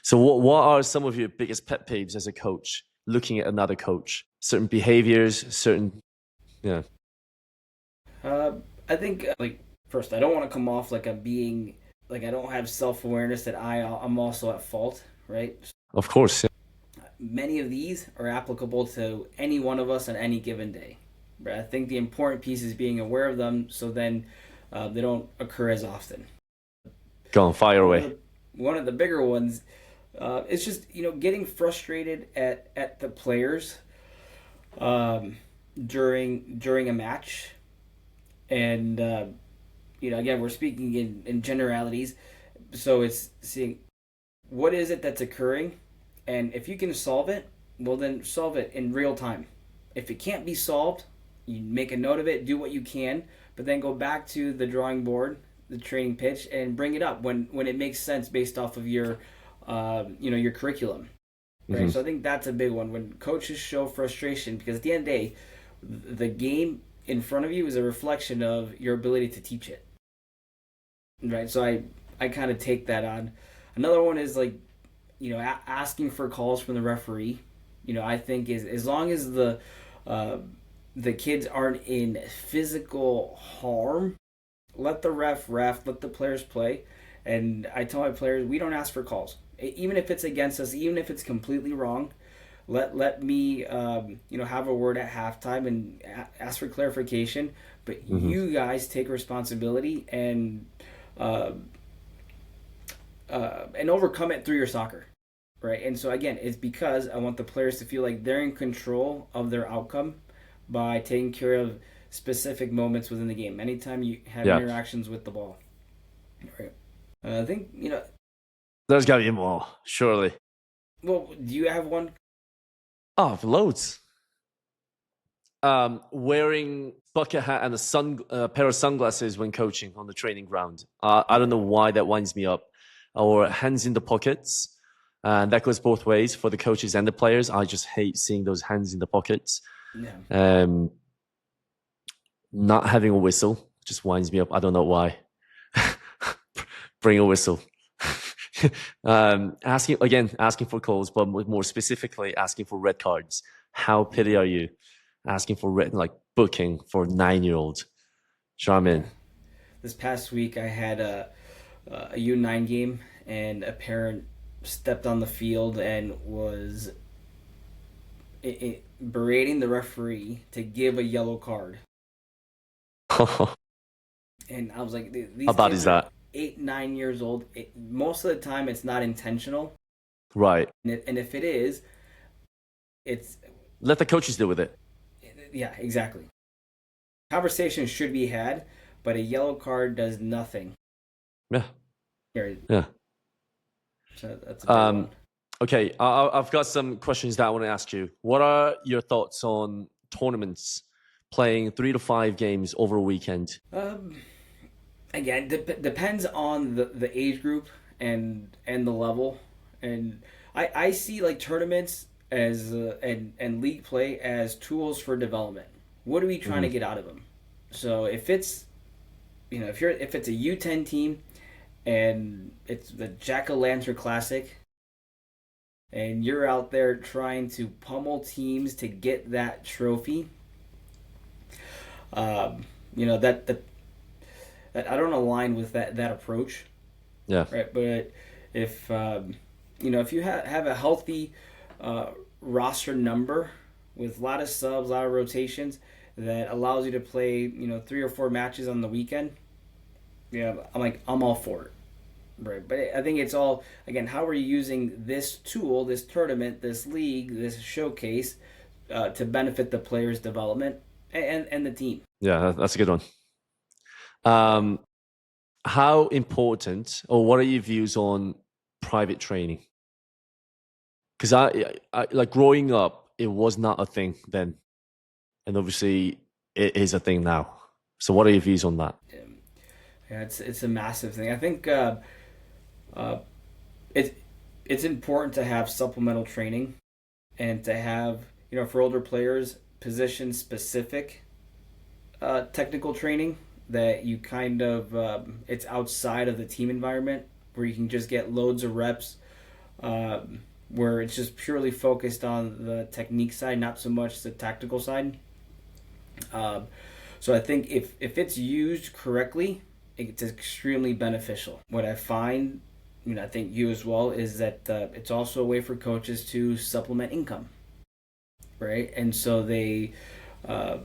So, what are some of your biggest pet peeves as a coach? Looking at another coach, certain behaviors, certain, yeah, Uh, I think like first, I don't want to come off like I'm being like I don't have self awareness that I'm also at fault, right? of course, yeah. Many of these are applicable to any one of us on any given day. But I think the important piece is being aware of them, so then they don't occur as often. Go on, fire One of away. the one of the bigger ones, it's just getting frustrated at the players um, during a match, and again, we're speaking in generalities, so it's seeing what is it that's occurring, and if you can solve it, well, then solve it in real time. If it can't be solved, you make a note of it, do what you can, but then go back to the drawing board, the training pitch, and bring it up when it makes sense based off of your curriculum, right? Hmm. So I think that's a big one when coaches show frustration, because at the end of the day, the game in front of you is a reflection of your ability to teach it, right? So I kind of take that on. Another one is like asking for calls from the referee. I think is as long as uh, the kids aren't in physical harm, let the ref, let the players play. And I tell my players, we don't ask for calls, even if it's against us, even if it's completely wrong. Let me have a word at halftime and ask for clarification. But Hmm. you guys take responsibility uh, and overcome it through your soccer, right? And so again, it's because I want the players to feel like they're in control of their outcome by taking care of specific moments within the game. Anytime you have Yeah. interactions with the ball, right? I think There's got to be more, surely. Well, do you have one? Oh, loads. Wearing bucket hat and a pair of sunglasses when coaching on the training ground. I don't Yeah, know why that winds me up. Or hands in the pockets. And that goes both ways for the coaches and the players. I just hate seeing those hands in the pockets. yeah. Um, Not having a whistle just winds me up. I don't know why. Bring a whistle. Asking for calls, but more specifically, asking for red cards. How petty are you? Asking for red, like booking for 9-year-olds. Sure, I'm Yeah. in. This past week, I had a U9 game, and a parent stepped on the field and was berating the referee to give a yellow card. How And I was like, these bad kids is are that? 8, 9 years old. Most of the time, it's not intentional, Right. and if it is, it's Let the coaches deal with it. yeah, exactly. Conversation should be had, but a yellow card does nothing. Yeah. Here, Yeah. so that's a big Um, one. Okay, I've got some questions that I want to ask you. What are your thoughts on tournaments, playing 3 to 5 games over a weekend? Again, depends on the age group and the level, and I see like tournaments as and league play as tools for development. What are we trying to Hmm. get out of them? So if it's if it's a U10 team and it's the Jack o' Lantern Classic, and you're out there trying to pummel teams to get that trophy, um, you know that I don't align with that approach, Yeah. right? But if if you have a healthy uh, roster number with a lot of subs, a lot of rotations that allows you to play 3 or 4 matches on the weekend, yeah, I'm all for it. Right, but I think it's all again how are you using this tool, this tournament, this league, this showcase to benefit the players' development and the team. Yeah, that's a good one. Um, how important, or what are your views on private training? Because I like growing up, it was not a thing then, and obviously it is a thing now. So, what are your views on that? Yeah, it's a massive thing. I think uh, it's it's important to have supplemental training and to have for older players position specific technical training that you kind of it's outside of the team environment where you can just get loads of reps where it's just purely focused on the technique side, not so much the tactical side. Um, so I think if it's used correctly, it's extremely beneficial. What I find, I think you as well, is that it's also a way for coaches to supplement income, right? And so uh,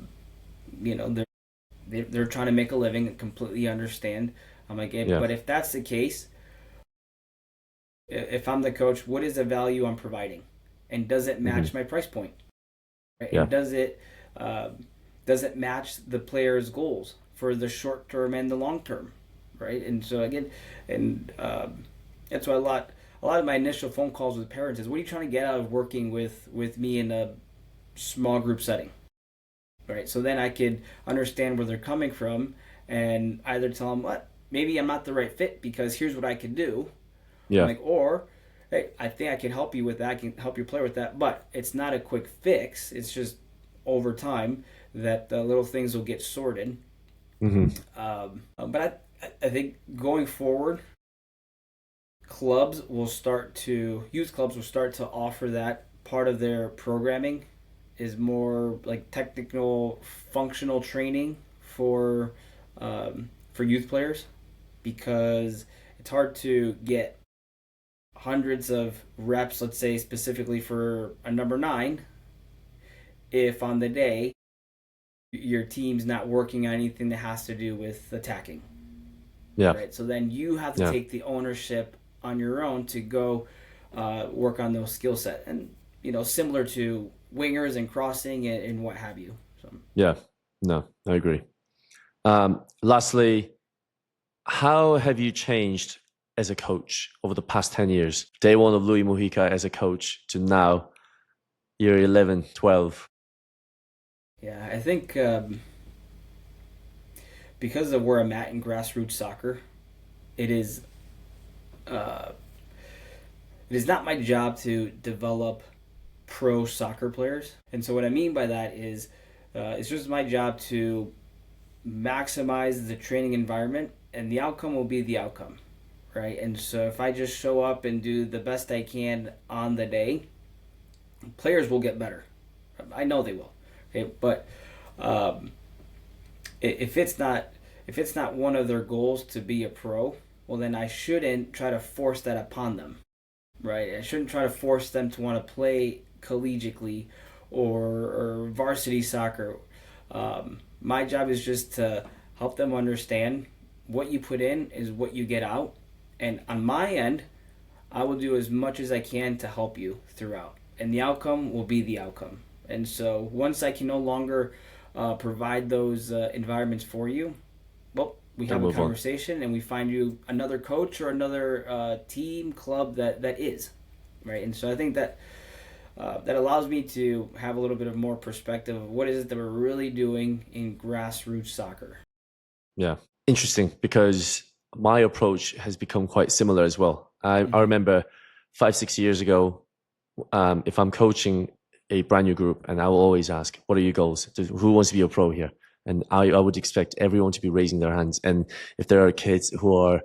they're trying to make a living and completely understand. I'm like, Yeah. but if that's the case, if I'm the coach, what is the value I'm providing, and does it Hmm. match my price point? Right? Yeah. And uh, does it match the player's goals for the short term and the long term, right? And so again, and that's why a lot of my initial phone calls with parents is, what are you trying to get out of working with me in a small group setting, right? So then I could understand where they're coming from and either tell them, what, maybe I'm not the right fit because here's what I can do. I'm Yeah. like, or hey, I think I can help you with that. I can help you play with that, but it's not a quick fix. It's just over time that the little things will get sorted. Hmm. But I think going forward, youth clubs will start to offer that part of their programming is more like technical, functional training for youth players because it's hard to get hundreds of reps, let's say specifically for a number nine, if on the day your team's not working on anything that has to do with attacking, Yeah. right? So then you have to Yeah. take the ownership on your own to go work on those skill set, and similar to wingers and crossing and what have you. So Yeah. No, I agree. Lastly, how have you changed as a coach over the past 10 years? Day one of Louie Mojica as a coach to now, year 11, 12. yeah, I think because of where I'm at in grassroots soccer, it is uh, it is not my job to develop pro soccer players. And so what I mean by that is it's just my job to maximize the training environment, and the outcome will be the outcome, right? And so if I just show up and do the best I can on the day, players will get better. I know they will. Okay, but um, if it's not one of their goals to be a pro, well then I shouldn't try to force that upon them, right? I shouldn't try to force them to want to play collegiately or varsity soccer. My job is just to help them understand what you put in is what you get out. And on my end, I will do as much as I can to help you throughout. And the outcome will be the outcome. And so once I can no longer provide those environments for you, well, we And have a move on. conversation and we find you another coach or another team, club that is. right? And so I think that that allows me to have a little bit of more perspective of what is it that we're really doing in grassroots soccer. Yeah. Interesting, because my approach has become quite similar as well. I Mm-hmm. remember 5, 6 years ago, if I'm coaching a brand new group, and I will always ask, what are your goals? Who wants to be a pro here? And I would expect everyone to be raising their hands. And if there are kids who are,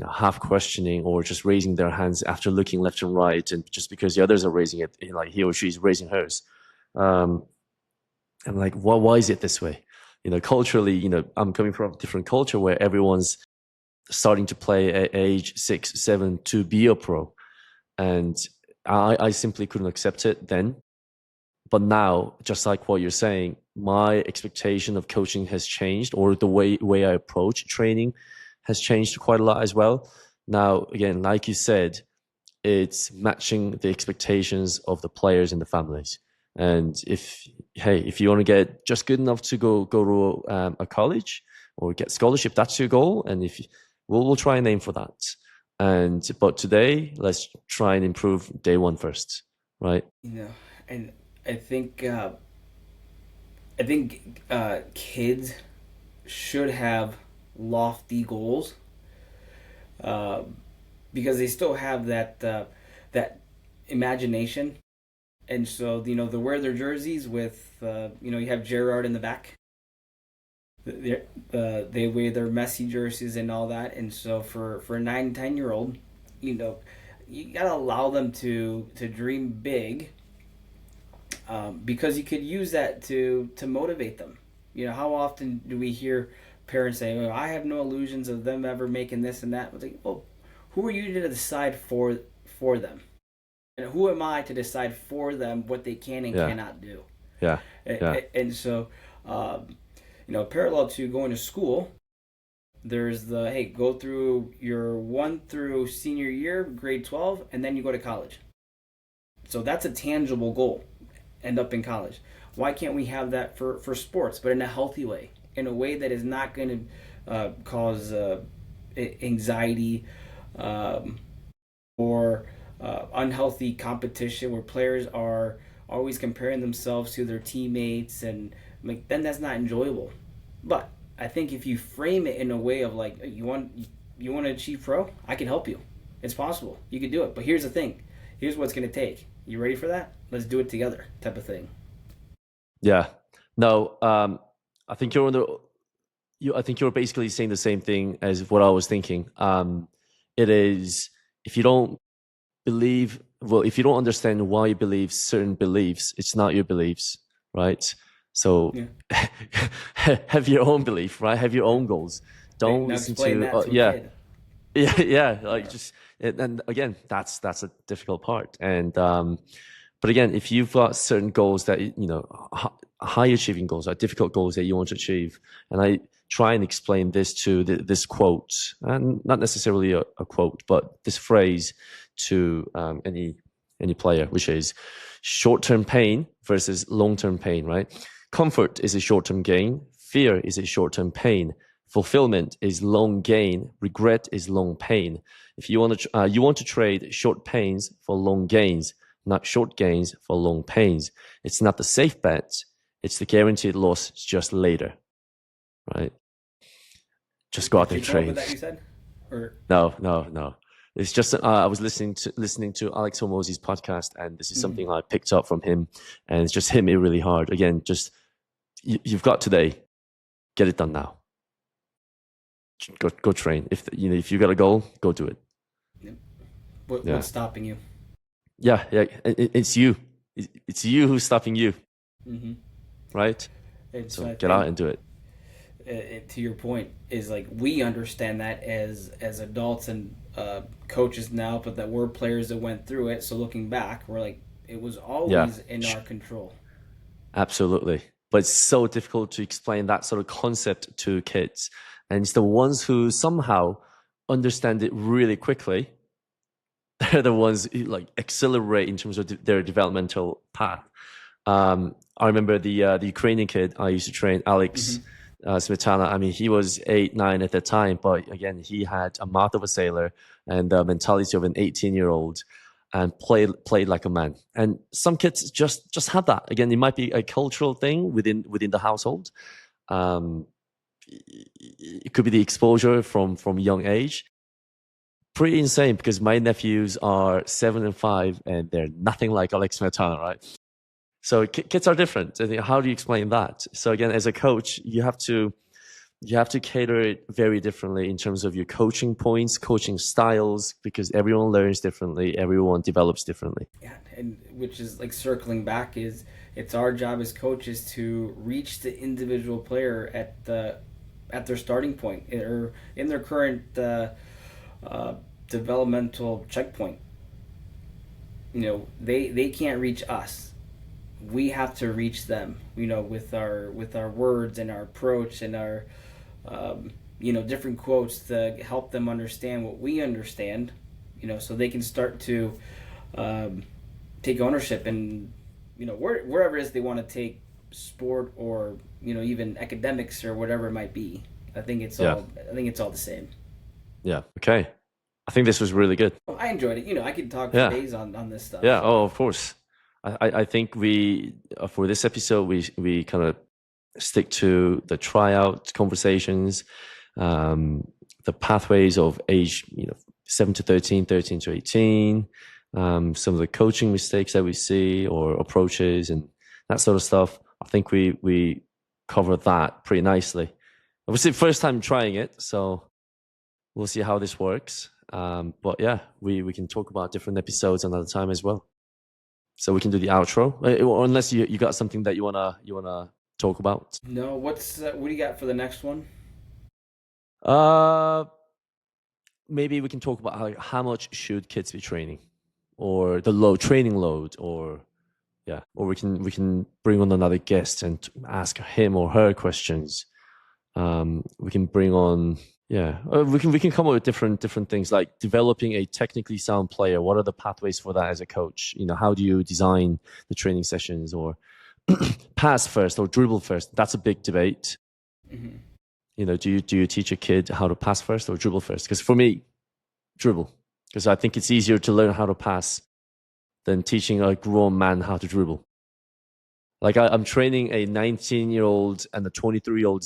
half questioning or just raising their hands after looking left and right, and just because the others are raising it, like he or she is raising hers, um, I'm like, why is it this way? Culturally, I'm coming from a different culture where everyone's starting to play at age 6, 7 to be a pro. And I simply couldn't accept it then. But now, just like what you're saying, my expectation of coaching has changed, or the way I approach training has changed quite a lot as well. Now, again, like you said, it's matching the expectations of the players and the families. And if you want to get just good enough to go to a college or get scholarship, that's your goal. And if we'll try and aim for that. But today, let's try and improve day one first, right? And I think kids should have lofty goals, uh, because they still have that imagination. And so they wear their jerseys with you have Gerard in the back. They wear their Messi jerseys and all that. And so for a 9, 10 year old, you gotta allow them to dream big, because you could use that to motivate them. How often do we hear parents say, "Oh, I have no illusions of them ever making this and that." It's like, well, who are you to decide for them? And who am I to decide for them what they can and Yeah, cannot do? yeah, yeah, And so, parallel to going to school, there's the, hey, go through your 1 through senior year, grade 12, and then you go to college. So that's a tangible goal. End up in college. Why can't we have that for sports, but in a healthy way, in a way that is not going to cause anxiety, or unhealthy competition where players are always comparing themselves to their teammates, and like then that's not enjoyable. But I think if you frame it in a way of like, you want to achieve pro, I can help you. It's possible. You can do it. But here's the thing. Here's what's going to take. You ready for that? Let's do it together, type of thing. yeah. No, I think I think you're basically saying the same thing as what I was thinking. It is, if you don't if you don't understand why you believe certain beliefs, it's not your beliefs, right? So Yeah. have your own belief, right? Have your own goals. Don't Now listen explain to, that to a yeah, kid. yeah, like Yeah. just, and again, that's a difficult part. And but again, if you've got certain goals that high achieving goals, are difficult goals that you want to achieve, and I try and explain this to this quote, and not necessarily a quote, but this phrase to any player, which is short term pain versus long term pain, right? Comfort is a short term gain. Fear is a short term pain. Fulfillment is long gain. Regret is long pain. If you want to trade short pains for long gains, not short gains for long pains. It's not the safe bet. It's the guaranteed loss just later, right? Just go out Did there you and come up with train. that, you said? Or No, no, no. It's just I was listening to Alex Hormozzi's podcast, and this is Mhm. something I picked up from him, and it's just hit me really hard. Again, just you've got today, get it done now. Go train. If you got a goal, go do it. Yep. Yeah, What's stopping you? yeah, yeah. It's you. It's you who's stopping you, Hmm. right? And so So I get out think, and do it. to your point, is like we understand that as adults and coaches now, but that we're players that went through it. So looking back, we're like, it was Yeah, always in our control. absolutely. But it's so difficult to explain that sort of concept to kids. And it's the ones who somehow understand it really quickly. They're the ones who like accelerate in terms of their developmental path. I remember the Ukrainian kid I used to train, Alex Hmm. Smetana. I mean, he was 8, 9 at the time, but again, he had a mouth of a sailor and the mentality of an 18-year-old. and play like a man. And some kids just have that. Again, it might be a cultural thing within the household. Um, it could be the exposure from young age. Pretty insane because my nephews are 7 and 5, and they're nothing like Alex Smetana, right? So kids are different. How do you explain that? So again, as a coach, you have to cater it very differently in terms of your coaching points, coaching styles, because everyone learns differently, everyone develops differently. Yeah, and which is like circling back, is it's our job as coaches to reach the individual player at their starting point or in their current developmental checkpoint. They can't reach us. We have to reach them, with our words and our approach and our different quotes to help them understand what we understand, so they can start to take ownership and wherever it is they want to take sport or even academics or whatever it might be. I think it's all the same. Yeah. Okay. I think this was really good. I enjoyed it. I could talk for days on this stuff. Yeah. Oh, of course. I think we for this episode we kind of stick to the tryout conversations, the pathways of age 7 to 13, 13 to 18, some of the coaching mistakes that we see or approaches and that sort of stuff. I think we covered that pretty nicely. Obviously, first time trying it, so we'll see how this works. But yeah, we can talk about different episodes another time as well. So we can do the outro, unless you got something that you wanna talk about. No, what do you got for the next one? Maybe we can talk about how much should kids be training, or the training load, or we can bring on another guest and ask him or her questions. We can bring on. We can come up with different things like developing a technically sound player. What are the pathways for that as a coach? How do you design the training sessions, or pass first or dribble first? That's a big debate. Mm-hmm. Do you teach a kid how to pass first or dribble first? Because for me, dribble, because I think it's easier to learn how to pass than teaching a grown man how to dribble. Like I'm training a 19-year-old and a 23-year-old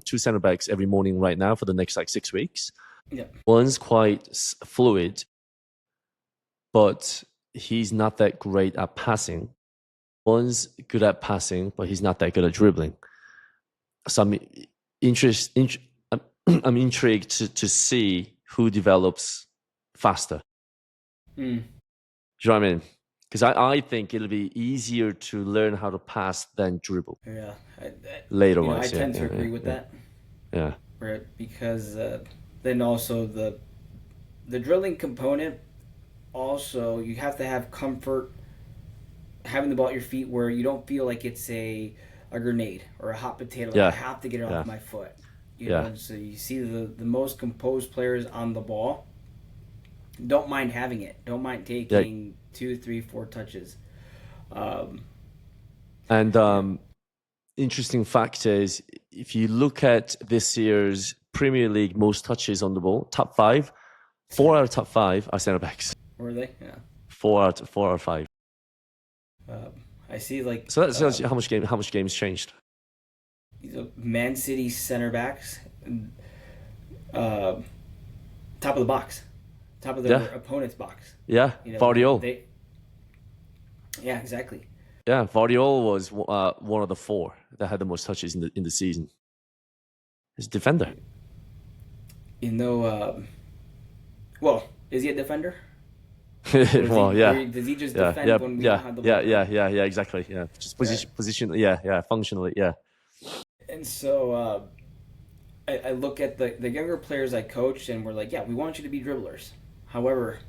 two center backs every morning right now for the next 6 weeks. Yeah. One's quite fluid, but he's not that great at passing. One's good at passing, but he's not that good at dribbling. So I'm intrigued to see who develops faster. Do you know what I mean? Because I think it'll be easier to learn how to pass than dribble. Yeah. Later on. I tend to agree with that. Yeah. Right, because then also the drilling component, also you have to have comfort having the ball at your feet where you don't feel like it's a grenade or a hot potato. Like I have to get it off my foot. You know, so you see the most composed players on the ball don't mind having it. Don't mind taking 2, 3, 4 touches. Interesting fact is, if you look at this year's Premier League most touches on the ball, top 5, 4 out of top 5 are centre backs. Were they? Yeah. 4 out of 5. I see, so that tells you how much games changed. Man City centre backs, top of the box, top of their opponent's box. Yeah, Vardiol. Yeah, exactly. Yeah, Vardiol was one of the 4 that had the most touches in the season. He's a defender. Well, is he a defender? Well, does he just defend when we don't have the ball? Yeah, exactly. Yeah, just position. Yeah, functionally, yeah. And so I look at the younger players I coach, and we're like, we want you to be dribblers. However,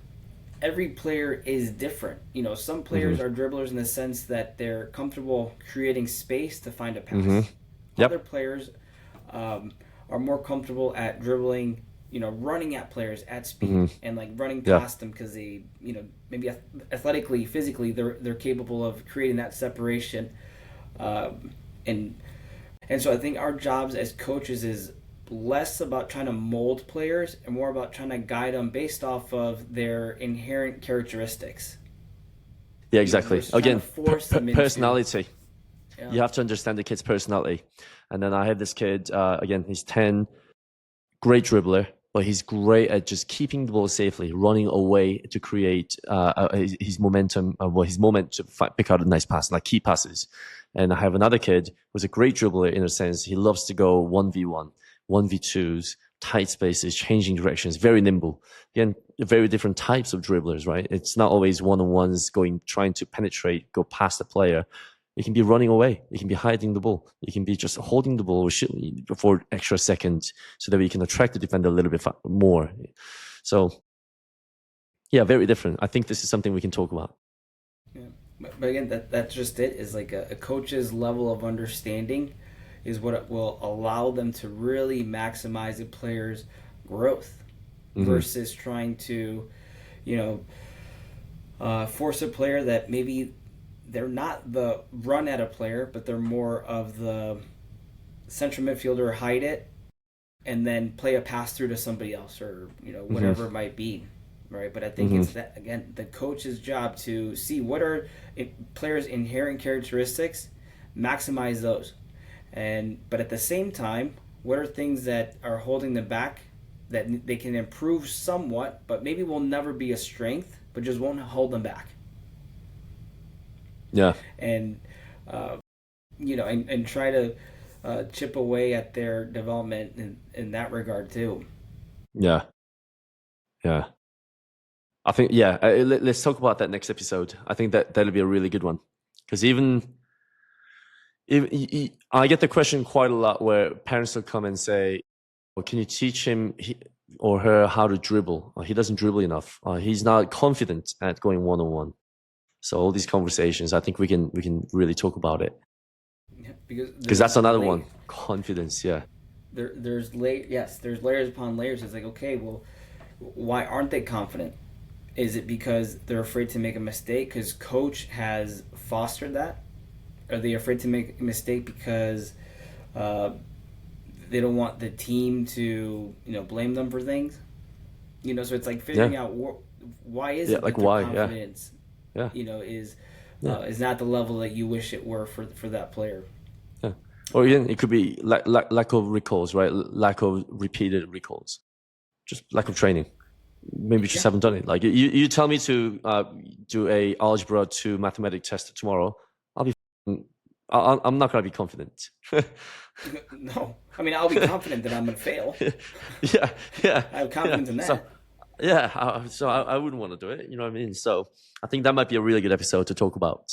every player is different. Some players are dribblers in the sense that they're comfortable creating space to find a pass. Mm-hmm. Other players are more comfortable at dribbling, running at players at speed and running past them because they, maybe athletically, physically, they're capable of creating that separation. And so I think our jobs as coaches is less about trying to mold players and more about trying to guide them based off of their inherent characteristics. Yeah, exactly. Versus trying to Again, force them into. personality. Yeah. You have to understand the kid's personality. And then I have this kid, again, he's 10, great dribbler, but he's great at just keeping the ball safely, running away to create his momentum, his moment to pick out a nice pass, like key passes. And I have another kid who's a great dribbler in a sense. He loves to go 1v1, 1v2s, tight spaces, changing directions, very nimble. Again, very different types of dribblers, right? It's not always one-on-ones trying to penetrate, go past the player. You can be running away. You can be hiding the ball. You can be just holding the ball for extra seconds so that we can attract the defender a little bit more. So, yeah, very different. I think this is something we can talk about. Yeah. But again, that's just it. Is like a coach's level of understanding is what it will allow them to really maximize a player's growth versus trying to, force a player that maybe they're not the run at a player, but they're more of the central midfielder, hide it, and then play a pass through to somebody else or, whatever it might be, right? But I think it's that, again, the coach's job to see what are players' inherent characteristics, maximize those. But at the same time, what are things that are holding them back that they can improve somewhat, but maybe will never be a strength, but just won't hold them back. Yeah. And and try to chip away at their development in that regard too. Yeah. I think let's talk about that next episode. I think that'll be a really good one because even I get the question quite a lot where parents will come and say, well, can you teach him or her how to dribble? He doesn't dribble enough. He's not confident at going one-on-one. So all these conversations, I think we can really talk about it. Yeah, because that's another one. Confidence, yeah. There's layers upon layers. It's like, okay, well, why aren't they confident? Is it because they're afraid to make a mistake because coach has fostered that? Are they afraid to make a mistake because they don't want the team to blame them for things? So it's like figuring out why is it that their confidence is not the level that you wish it were for that player. Yeah. Or again, it could be lack of recalls, right? Lack of repeated recalls, just lack of training. Maybe you just haven't done it. Like you tell me to do a algebra 2 mathematics test tomorrow, I'm not going to be confident. No, I mean I'll be confident that I'm going to fail. Yeah. I have confidence in that. So I wouldn't want to do it. You know what I mean? So I think that might be a really good episode to talk about.